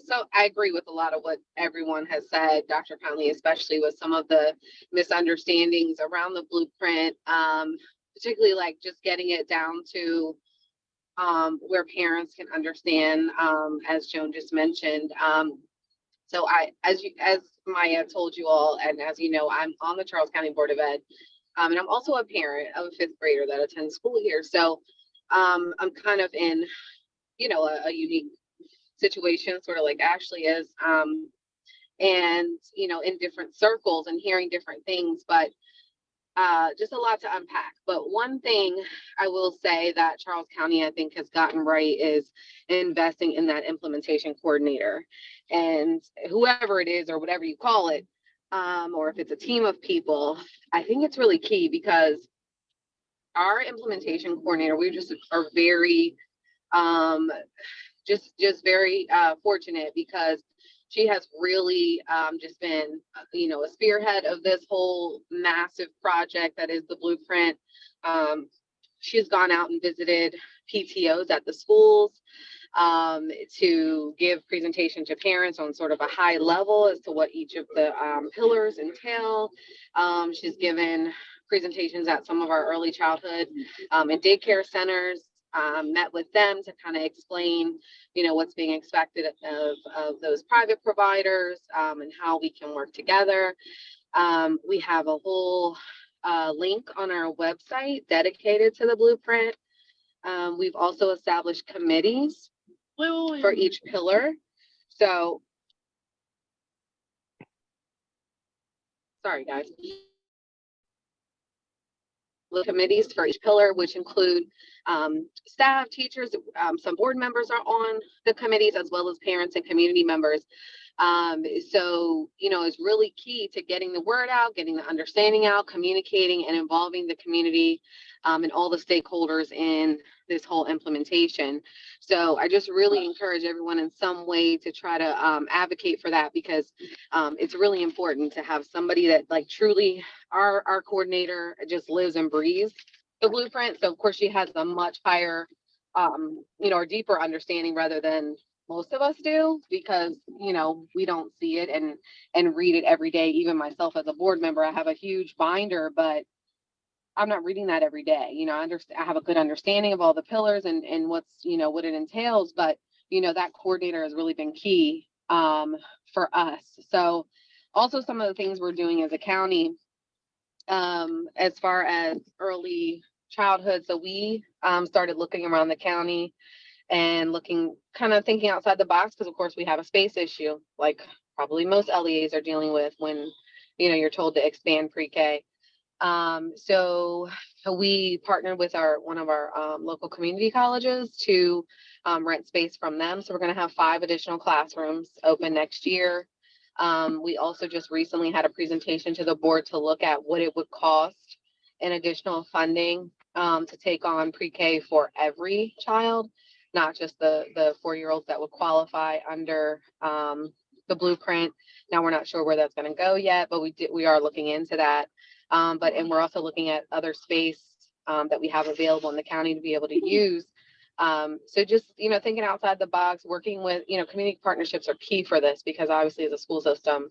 So I agree with a lot of what everyone has said, Dr. Conley, especially with some of the misunderstandings around the blueprint, particularly like just getting it down to where parents can understand, as Joan just mentioned. So as Maya told you all, and as you know, I'm on the Charles County Board of Ed, and I'm also a parent of a fifth grader that attends school here. So I'm kind of in, a unique situation, sort of like Ashley is, and, in different circles and hearing different things, but just a lot to unpack. But one thing I will say that Charles County, I think, has gotten right is investing in that implementation coordinator. And whoever it is, or whatever you call it, or if it's a team of people, I think it's really key, because our implementation coordinator, we just are very, just very fortunate, because she has really just been, a spearhead of this whole massive project that is the blueprint. She's gone out and visited PTOs at the schools to give presentation to parents on sort of a high level as to what each of the pillars entail. She's given presentations at some of our early childhood and daycare centers, met with them to kind of explain, what's being expected of those private providers, and how we can work together. We have a whole link on our website dedicated to the blueprint. We've also established committees for each pillar. So, sorry guys. the committees for each pillar, which include staff, teachers, some board members are on the committees, as well as parents and community members. So, you know, it's really key to getting the word out, getting the understanding out, communicating and involving the community and all the stakeholders in this whole implementation. So I just really encourage everyone in some way to try to advocate for that, because it's really important to have somebody that like truly, our coordinator just lives and breathes the blueprint. So of course she has a much higher, you know, or deeper understanding rather than most of us do, because, you know, we don't see it and read it every day. Even myself as a board member, I have a huge binder, but I'm not reading that every day. You know, I have a good understanding of all the pillars and what's, you know, what it entails, but, you know, that coordinator has really been key for us. So also some of the things we're doing as a county, as far as early childhood. So we started looking around the county and looking, kind of thinking outside the box, because of course we have a space issue, like probably most LEAs are dealing with when, you know, you're told to expand pre-K. So we partnered with one of our local community colleges to rent space from them. So we're going to have 5 additional classrooms open next year. We also just recently had a presentation to the board to look at what it would cost in additional funding to take on pre-K for every child, not just the 4-year-olds that would qualify under the blueprint. Now we're not sure where that's going to go yet, but we are looking into that. And we're also looking at other space that we have available in the county to be able to use. So just, you know, thinking outside the box, working with, you know, community partnerships are key for this, because obviously as a school system,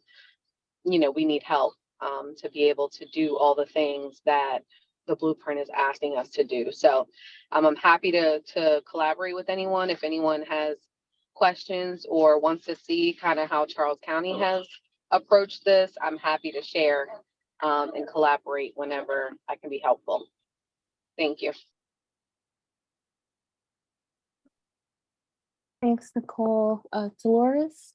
you know, we need help to be able to do all the things that the blueprint is asking us to do. So I'm happy to collaborate with anyone. If anyone has questions or wants to see kind of how Charles County has approached this, I'm happy to share and collaborate whenever I can be helpful. Thank you. Thanks, Nicole. Dolores?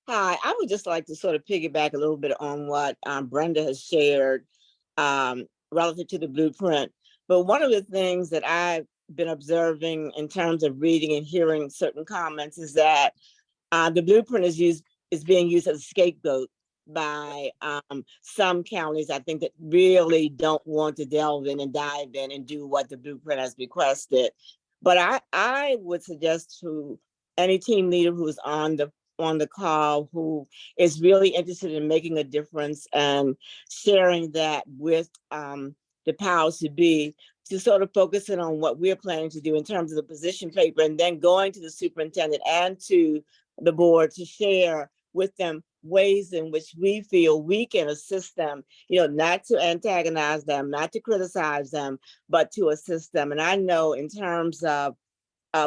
Hi, I would just like to sort of piggyback a little bit on what Brenda has shared relative to the blueprint. But one of the things that I've been observing in terms of reading and hearing certain comments is that the blueprint is being used as a scapegoat by some counties, I think, that really don't want to delve in and dive in and do what the blueprint has requested. But I would suggest to any team leader who is on the call, who is really interested in making a difference and sharing that with the powers to be, to sort of focus in on what we're planning to do in terms of the position paper, and then going to the superintendent and to the board to share with them ways in which we feel we can assist them, you know, not to antagonize them, not to criticize them, but to assist them. And I know in terms of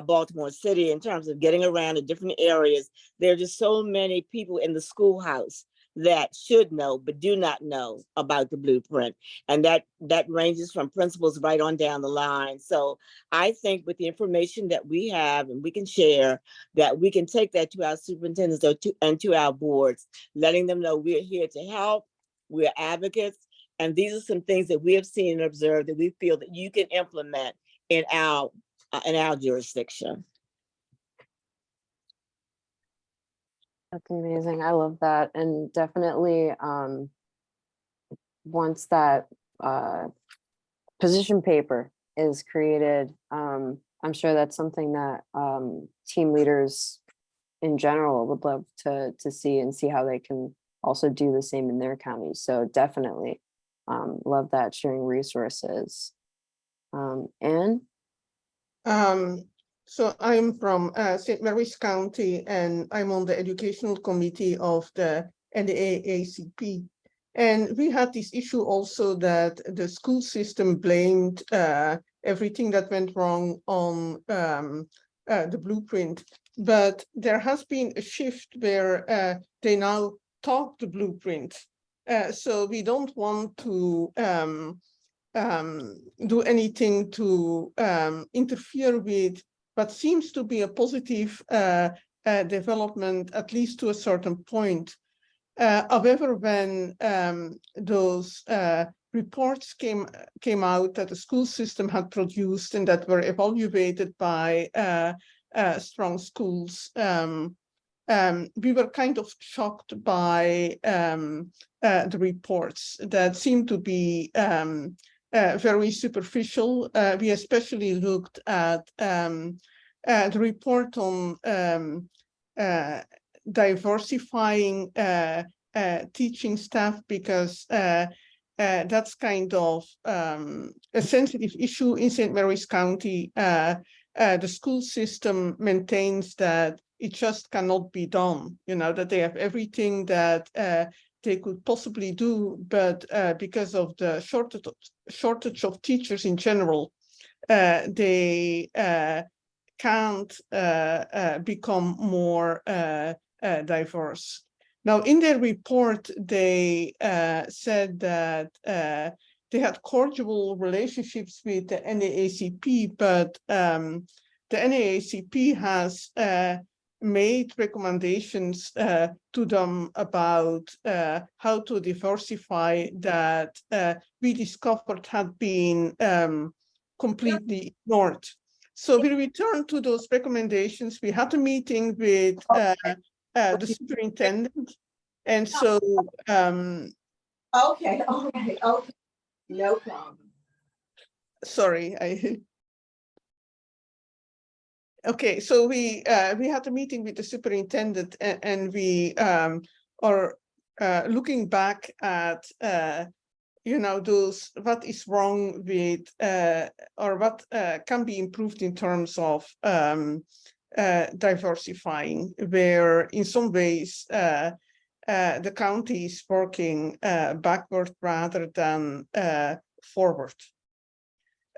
Baltimore City, in terms of getting around to different areas, there are just so many people in the schoolhouse that should know but do not know about the blueprint, and that ranges from principals right on down the line. So I think with the information that we have and we can share, that we can take that to our superintendents and to our boards, letting them know we're here to help, we're advocates, and these are some things that we have seen and observed that we feel that you can implement in our jurisdiction. That's amazing. I love that. And definitely once that position paper is created, I'm sure that's something that team leaders in general would love to see, and see how they can also do the same in their counties. So definitely love that, sharing resources. Anne? So I'm from St. Mary's County, and I'm on the educational committee of the NAACP. And we had this issue also that the school system blamed everything that went wrong on the blueprint. But there has been a shift where they now talk the blueprint. So we don't want to do anything to interfere with what seems to be a positive development, at least to a certain point. However, when those reports came out that the school system had produced and that were evaluated by Strong Schools, we were kind of shocked by the reports that seemed to be very superficial. We especially looked at the report on diversifying teaching staff, because that's kind of a sensitive issue in St. Mary's County. The school system maintains that it just cannot be done, that they have everything that they could possibly do, but because of the shortage of teachers in general, they can't become more diverse. Now, in their report, they said that they had cordial relationships with the NAACP, but the NAACP has made recommendations to them about how to diversify that we discovered had been completely ignored. So we returned to those recommendations. We had a meeting with the superintendent. And so Okay, no problem. Sorry, okay, so we had a meeting with the superintendent, and we are looking back at those, what is wrong with or what can be improved in terms of diversifying, where in some ways the county is working backward rather than forward.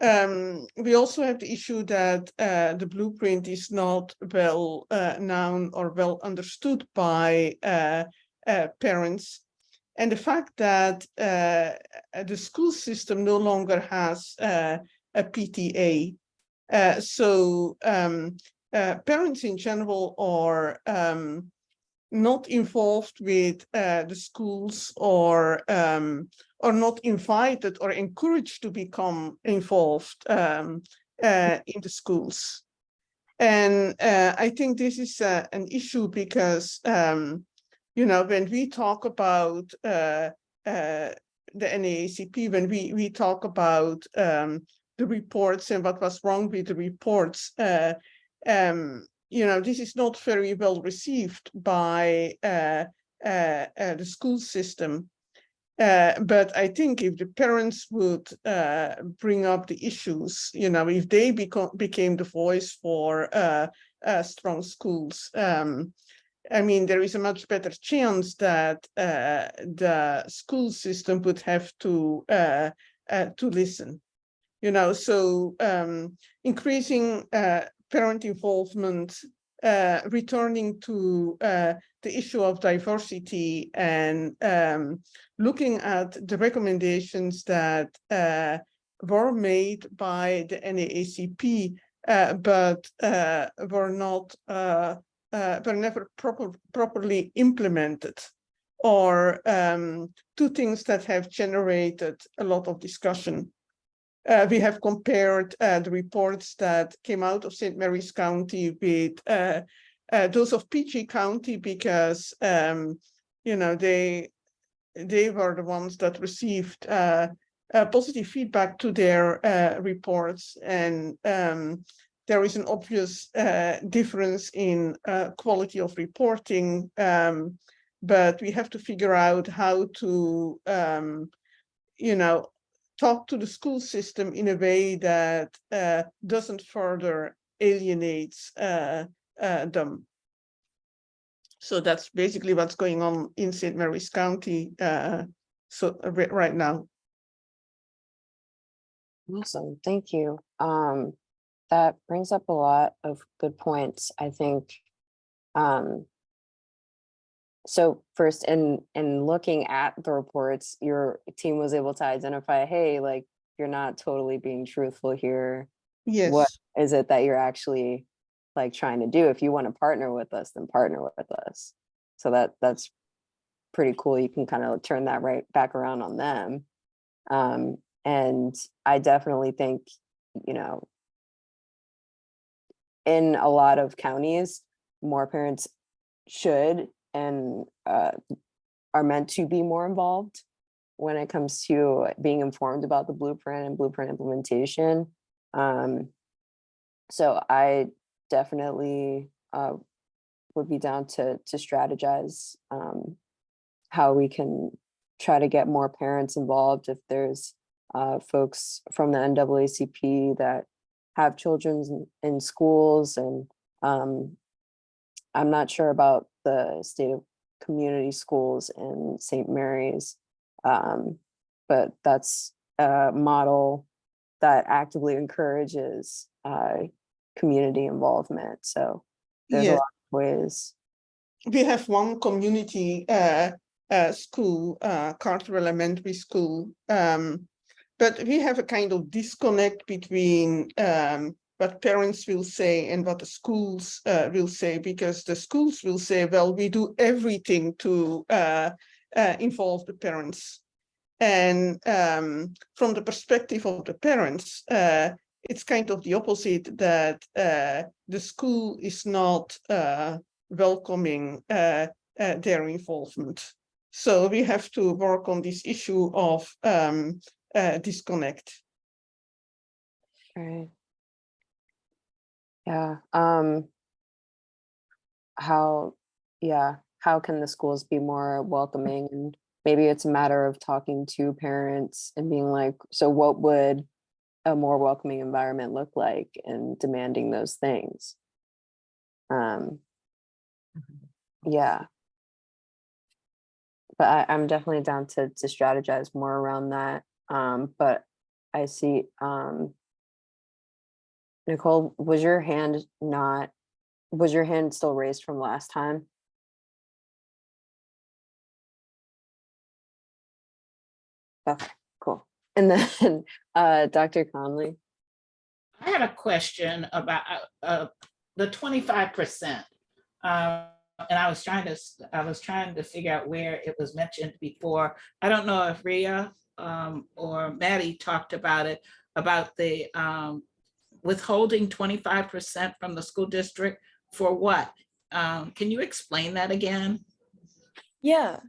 We also have the issue that the blueprint is not well known or well understood by parents, and the fact that the school system no longer has a PTA. So parents in general are not involved with the schools, or not invited or encouraged to become involved in the schools. And I think this is an issue because, when we talk about the NAACP, when we talk about the reports and what was wrong with the reports, this is not very well received by the school system. But I think if the parents would bring up the issues, if they became the voice for Strong Schools, I mean, there is a much better chance that the school system would have to listen. So increasing parent involvement, returning to the issue of diversity, and looking at the recommendations that were made by the NAACP, but were never properly implemented, or two things that have generated a lot of discussion. We have compared the reports that came out of St. Mary's County with those of PG County, because they were the ones that received positive feedback to their reports, and there is an obvious difference in quality of reporting, but we have to figure out how to talk to the school system in a way that doesn't further alienate them. So that's basically what's going on in St. Mary's County right now. Awesome, thank you. That brings up a lot of good points, I think. So first, in looking at the reports, your team was able to identify, hey, like, you're not totally being truthful here. Yes. What is it that you're actually like trying to do? If you want to partner with us, then partner with us. So that's pretty cool. You can kind of turn that right back around on them. And I definitely think, you know, in a lot of counties, more parents should and are meant to be more involved when it comes to being informed about the blueprint and blueprint implementation. So I definitely would be down to strategize how we can try to get more parents involved. If there's folks from the NAACP that have children in schools, and I'm not sure about the state of community schools in St. Mary's, but that's a model that actively encourages community involvement. So there's a Yes. lot of ways. We have one community school, Carter Elementary School, but we have a kind of disconnect between what parents will say and what the schools will say, because the schools will say, well, we do everything to involve the parents. And from the perspective of the parents, it's kind of the opposite, that the school is not welcoming their involvement. So we have to work on this issue of disconnect. Right. Yeah. How can the schools be more welcoming? And maybe it's a matter of talking to parents and being like, so what would a more welcoming environment look like, and demanding those things. Yeah. But I'm definitely down to strategize more around that. But I see, Nicole, was your hand still raised from last time? Okay, cool. And then Dr. Conley. I had a question about the 25%. And I was trying to figure out where it was mentioned before. I don't know if Ria or Maddie talked about it, about the withholding 25% from the school district for what? Can you explain that again? Yeah.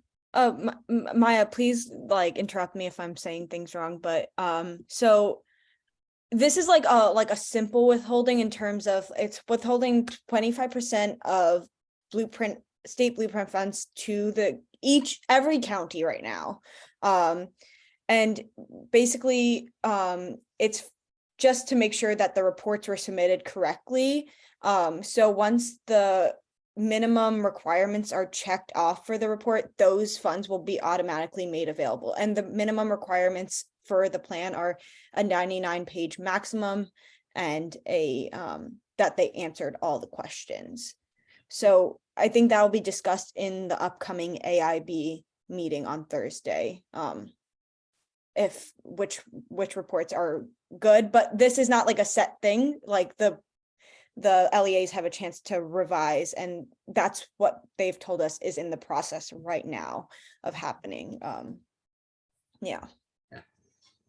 Maya, please like interrupt me if I'm saying things wrong, but so this is like a simple withholding in terms of it's withholding 25% of state blueprint funds to every county right now. And basically it's just to make sure that the reports were submitted correctly. So once the minimum requirements are checked off for the report, those funds will be automatically made available. And the minimum requirements for the plan are a 99-page maximum and that they answered all the questions. So I think that will be discussed in the upcoming AIB meeting on Thursday. If which reports are good, but this is not like a set thing. Like the LEAs have a chance to revise, and that's what they've told us is in the process right now of happening. Yeah.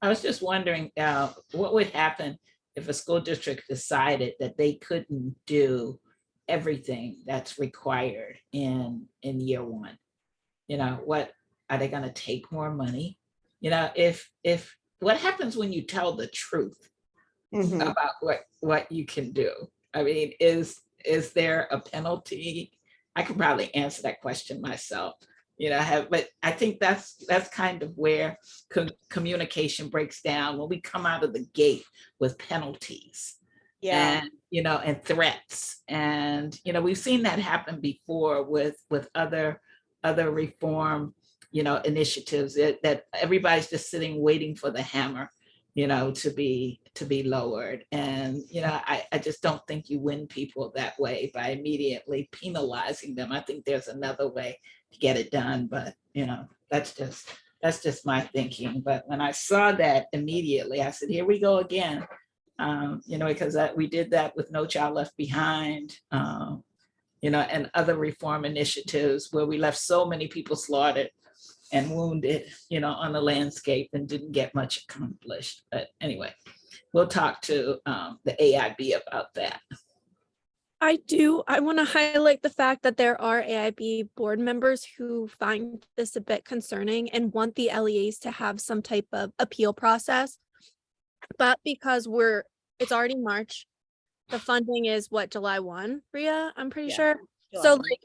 I was just wondering what would happen if a school district decided that they couldn't do everything that's required in year one. You know, what are they going to take more money? You know, if what happens when you tell the truth about what you can do? I mean, is there a penalty? I could probably answer that question myself, you know, but I think that's kind of where communication breaks down, when we come out of the gate with penalties. Yeah. And, you know, and threats. And, you know, we've seen that happen before with other reform, you know, initiatives that everybody's just sitting waiting for the hammer, you know, to be lowered. And, you know, I just don't think you win people that way by immediately penalizing them. I think there's another way to get it done, but, you know, that's just my thinking. But when I saw that immediately, I said, here we go again. You know, because we did that with No Child Left Behind, you and other reform initiatives where we left so many people slaughtered and wounded, on the landscape and didn't get much accomplished. But anyway, we'll talk to the AIB about that. I want to highlight the fact that there are AIB board members who find this a bit concerning and want the LEAs to have some type of appeal process. But because it's already March, the funding is what, July 1, Ria? I'm pretty sure. So like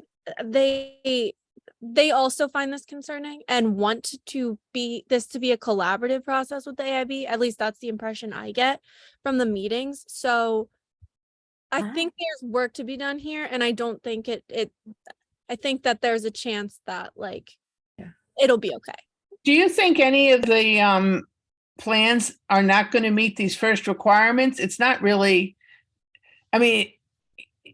they also find this concerning and want to be a collaborative process with the AIB. At least that's the impression I get from the meetings. So I think there's work to be done here, and I don't think I think that there's a chance that it'll be okay. Do you think any of the plans are not going to meet these first requirements? It's not really, I mean,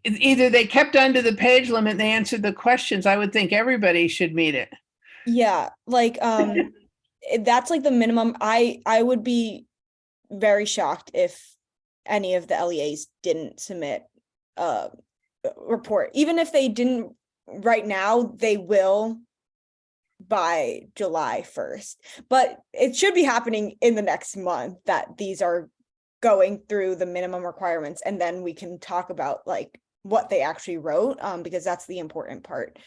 either they kept under the page limit and they answered the questions. I would think everybody should meet it. Yeah, that's like the minimum. I would be very shocked if any of the LEAs didn't submit a report. Even if they didn't right now, they will by July 1st. But it should be happening in the next month that these are going through the minimum requirements, and then we can talk about what they actually wrote, because that's the important part.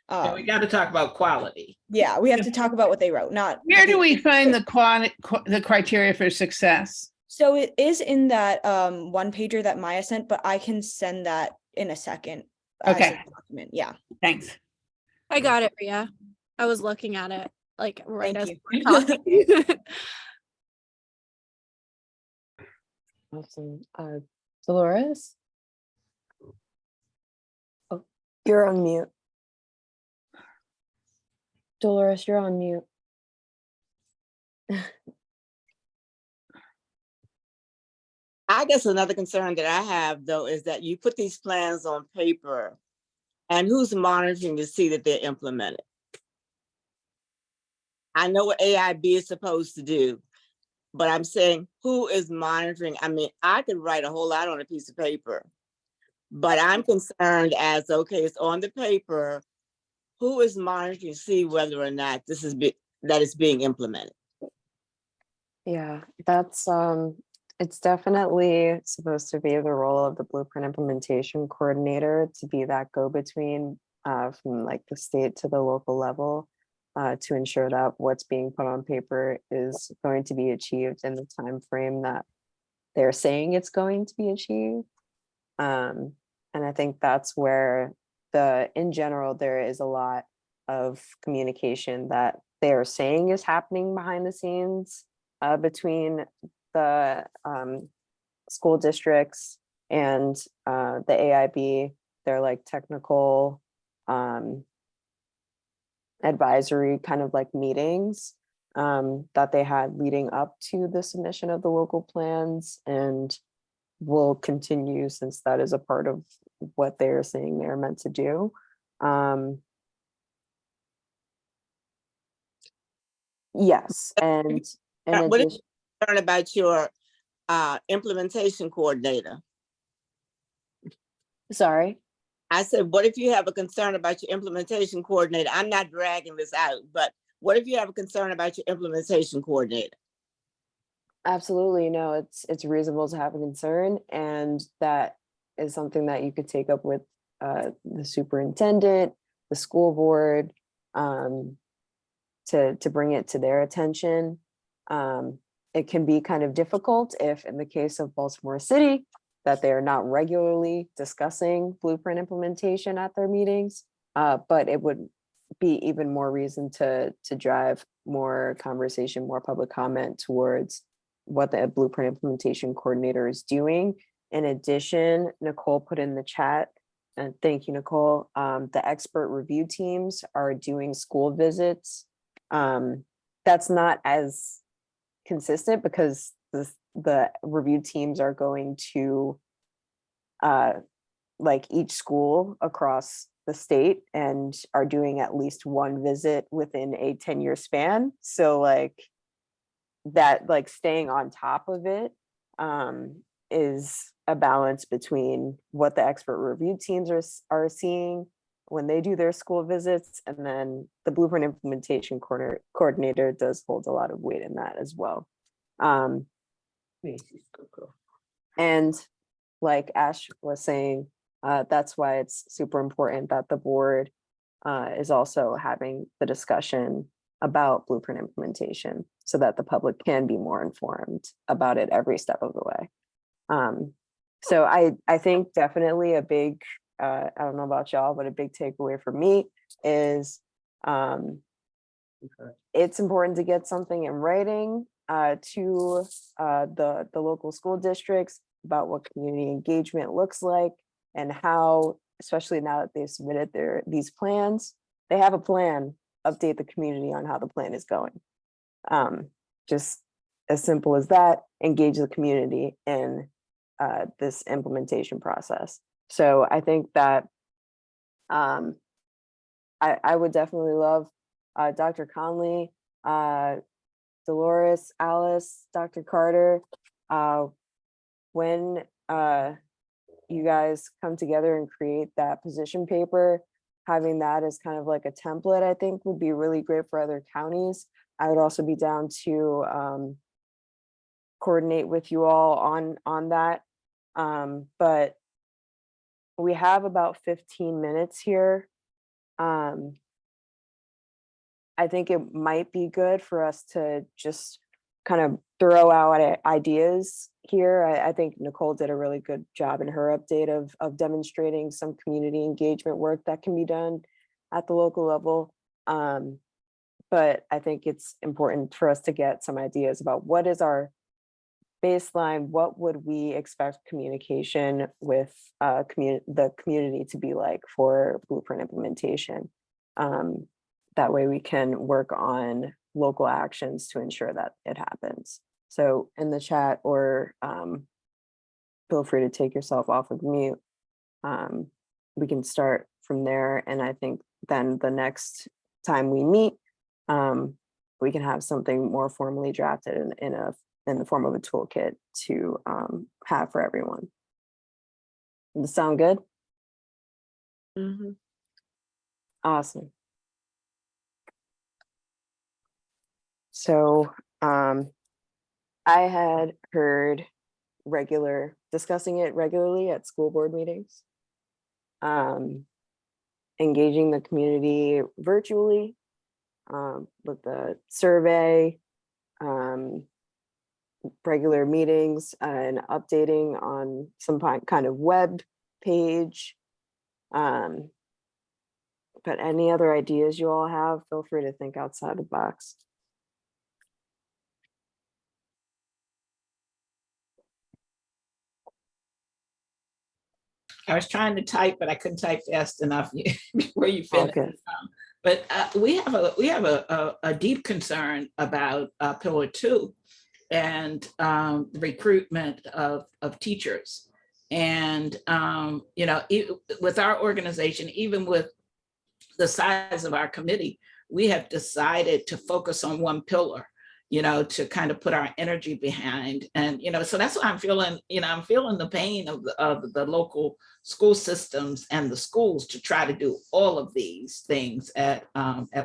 And we got to talk about quality. Yeah, we have to talk about what they wrote. Where do we find the criteria for success? So it is in that one pager that Maya sent, but I can send that in a second. Okay. Document. Yeah. Thanks. I got it, Ria. I was looking at it right as Thank we're talking. Awesome. Dolores? Oh, you're on mute. Dolores, you're on mute. I guess another concern that I have, though, is that you put these plans on paper and who's monitoring to see that they're implemented? I know what AIB is supposed to do, but I'm saying who is monitoring? I mean, I could write a whole lot on a piece of paper, but I'm concerned as, okay, it's on the paper, who is monitoring to see whether or not that is being implemented? Yeah, that's it's definitely supposed to be the role of the Blueprint Implementation Coordinator to be that go-between from the state to the local level to ensure that what's being put on paper is going to be achieved in the time frame that they're saying it's going to be achieved. And I think that's where in general, there is a lot of communication that they're saying is happening behind the scenes between the school districts and the AIB. They're technical advisory kind of meetings that they had leading up to the submission of the local plans, and will continue since that is a part of what they're saying they're meant to do. Yes, and What is concerned about your implementation coordinator? Sorry? I said, what if you have a concern about your implementation coordinator? I'm not dragging this out, but what if you have a concern about your implementation coordinator? Absolutely, no, it's reasonable to have a concern, and that is something that you could take up with the superintendent, the school board, to bring it to their attention. It can be kind of difficult if, in the case of Baltimore City, that they are not regularly discussing Blueprint implementation at their meetings, but it would be even more reason to drive more conversation, more public comment towards what the Blueprint Implementation Coordinator is doing. In addition, Nicole put in the chat, and thank you, Nicole, the expert review teams are doing school visits. That's not as consistent because the review teams are going to each school across the state and are doing at least one visit within a 10-year span. So that staying on top of it is a balance between what the expert review teams are seeing when they do their school visits, and then the blueprint implementation coordinator does hold a lot of weight in that as well. And like Ash was saying, that's why it's super important that the board is also having the discussion about blueprint implementation so that the public can be more informed about it every step of the way. So I think definitely a big, I don't know about y'all, but a big takeaway for me is it's important to get something in writing to the local school districts about what community engagement looks like and how, especially now that they've submitted these plans, they have a plan, update the community on how the plan is going. Just as simple as that, engage the community in this implementation process. So I think that I would definitely love Dr. Conley, Dolores, Alice, Dr. Carter, when you guys come together and create that position paper, having that as kind of like a template, I think would be really great for other counties. I would also be down to coordinate with you all on that. But we have about 15 minutes here. I think it might be good for us to just kind of throw out ideas here. I think Nicole did a really good job in her update of demonstrating some community engagement work that can be done at the local level. But I think it's important for us to get some ideas about what is our baseline, what would we expect communication with the community to be like for blueprint implementation. That way we can work on local actions to ensure that it happens. So in the chat, or feel free to take yourself off of mute. We can start from there. And I think then the next time we meet, we can have something more formally drafted in the form of a toolkit to have for everyone. Does this sound good? Mm-hmm. Awesome. So I had heard discussing it regularly at school board meetings, engaging the community virtually with the survey, regular meetings, and updating on some kind of web page. But any other ideas you all have, feel free to think outside the box. I was trying to type, but I couldn't type fast enough before you finished. Okay. But we have a deep concern about Pillar 2 and the recruitment of teachers. And with our organization, even with the size of our committee, we have decided to focus on one pillar, to kind of put our energy behind. And, so that's what I'm feeling, I'm feeling the pain of the local school systems and the schools to try to do all of these things at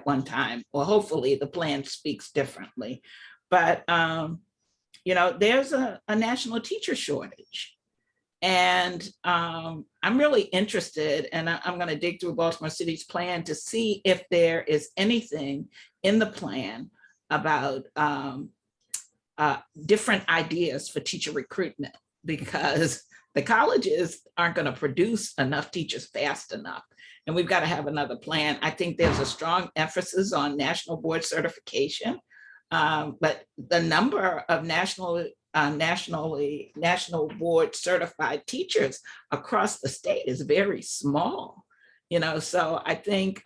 one time, or hopefully the plan speaks differently. But, there's a national teacher shortage. And I'm really interested, and I'm going to dig through Baltimore City's plan to see if there is anything in the plan about different ideas for teacher recruitment, because the colleges aren't going to produce enough teachers fast enough. And we've got to have another plan. I think there's a strong emphasis on national board certification, but the number of national board certified teachers across the state is very small, so I think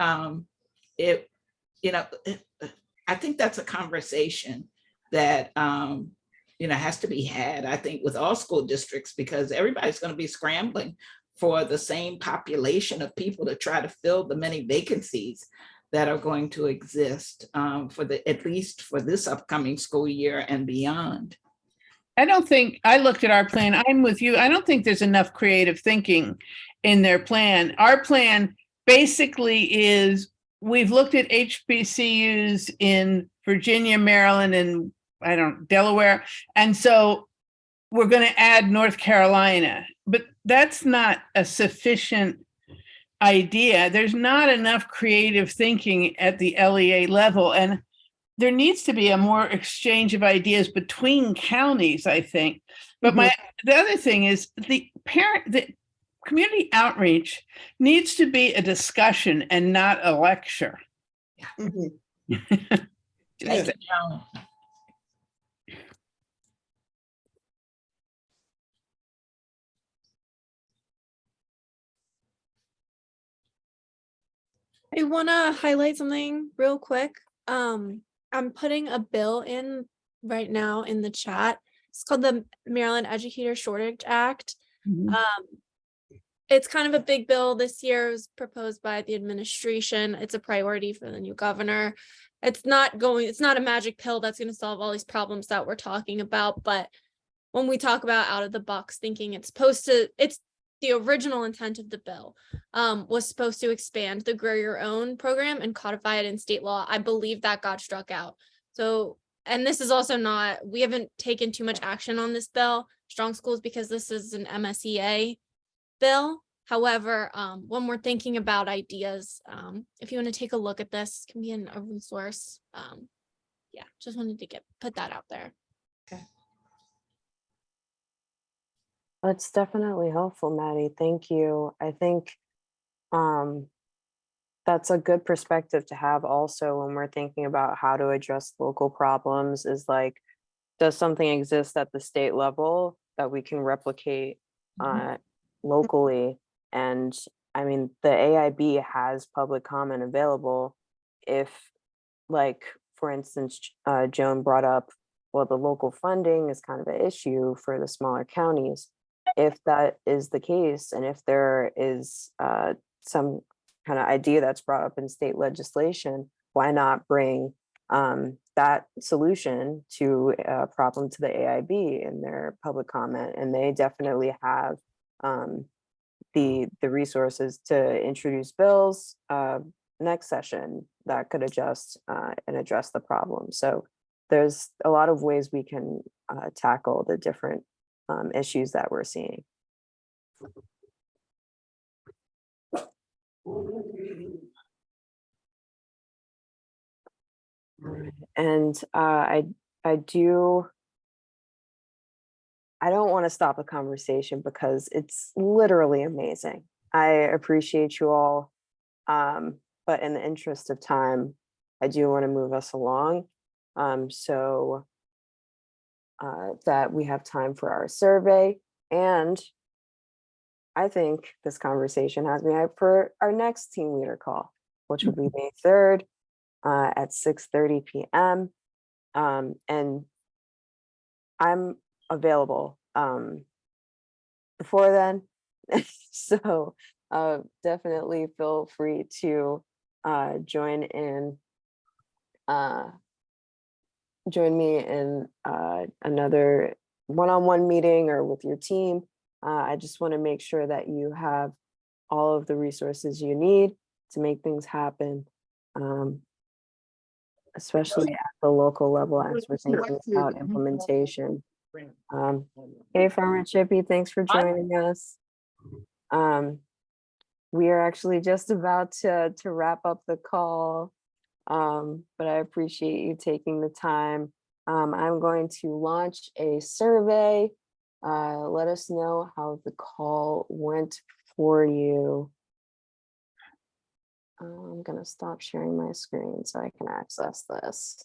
I think that's a conversation that has to be had, I think, with all school districts, because everybody's going to be scrambling for the same population of people to try to fill the many vacancies that are going to exist at least for this upcoming school year and beyond. I don't think, I looked at our plan, I'm with you. I don't think there's enough creative thinking in their plan. Our plan basically is, we've looked at HBCUs in Virginia, Maryland, and Delaware. And so we're going to add North Carolina, but that's not a sufficient idea. There's not enough creative thinking at the LEA level. And there needs to be a more exchange of ideas between counties, I think. But the other thing is the community outreach needs to be a discussion and not a lecture. Thank Just- you, Joan. I want to highlight something real quick. I'm putting a bill in right now in the chat. It's called the Maryland Educator Shortage Act. It's kind of a big bill this year. It was proposed by the administration. It's a priority for the new governor. It's not a magic pill that's going to solve all these problems that we're talking about. But when we talk about out of the box thinking, it's the original intent of the bill was supposed to expand the Grow Your Own program and codify it in state law. I believe that got struck out. So, and this is also not, we haven't taken too much action on this bill, Strong Schools, because this is an MSEA bill. However, when we're thinking about ideas, if you want to take a look at this, it can be a resource. Yeah, just wanted to put that out there. That's definitely helpful, Maddie. Thank you. I think that's a good perspective to have also when we're thinking about how to address local problems, is like, does something exist at the state level that we can replicate locally? And I mean, the AIB has public comment available. If, like, for instance, Joan brought up, well, the local funding is kind of an issue for the smaller counties. If that is the case, and if there is some kind of idea that's brought up in state legislation, why not bring that solution to a problem to the AIB in their public comment? And they definitely have the resources to introduce bills next session that could adjust and address the problem. So there's a lot of ways we can tackle the different issues that we're seeing. And I don't want to stop the conversation because it's literally amazing. I appreciate you all, but in the interest of time, I do want to move us along, so that we have time for our survey. And I think this conversation has me hyped for our next team leader call, which will be May 3rd at 6:30 p.m. And I'm available before then. So definitely feel free to join me in another one-on-one meeting or with your team. I just want to make sure that you have all of the resources you need to make things happen, especially at the local level as we're thinking about implementation. Hey, Farmer Chippy, thanks for joining us. We are actually just about to wrap up the call, but I appreciate you taking the time. I'm going to launch a survey. Let us know how the call went for you. I'm going to stop sharing my screen so I can access this.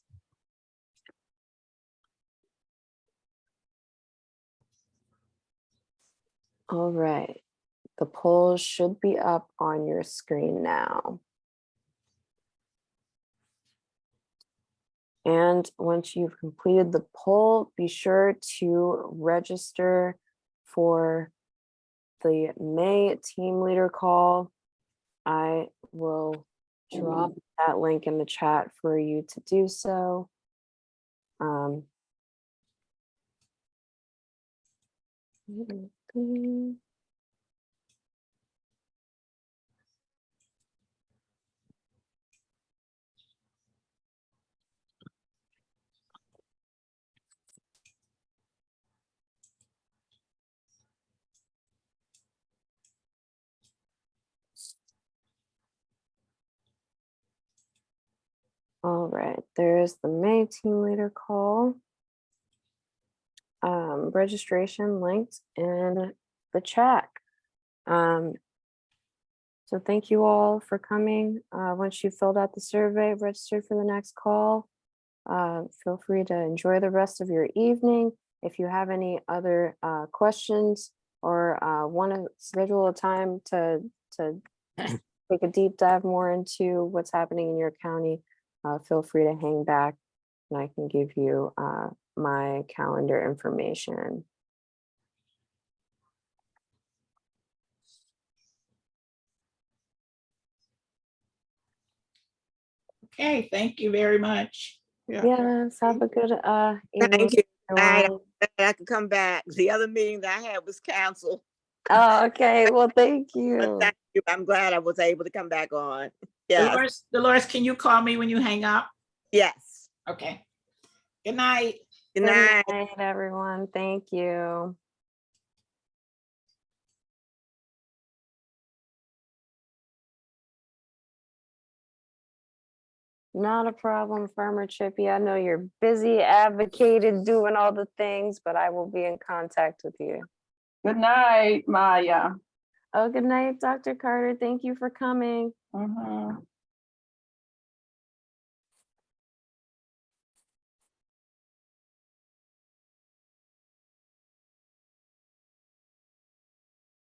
All right, the poll should be up on your screen now. And once you've completed the poll, be sure to register for the May team leader call. I will drop that link in the chat for you to do so. All right, there's the May team leader call. Registration linked in the chat. So thank you all for coming. Once you filled out the survey, registered for the next call, feel free to enjoy the rest of your evening. If you have any other questions or want to schedule a time to take a deep dive more into what's happening in your county, feel free to hang back and I can give you my calendar information. Okay, thank you very much. Yes, have a good evening. Thank you. everyone. I could come back. The other meeting that I had was canceled. Oh, okay. Well, thank But you. thank you. I'm glad I was able to come back on. Yes. Dolores, can you call me when you hang up? Yes. Okay. Good night. Good night. Good night, everyone. Thank you. Not a problem, Farmer Chippy. I know you're busy advocating, doing all the things, but I will be in contact with you. Good night, Maya. Oh, good night, Dr. Carter. Thank you for coming. Mhm.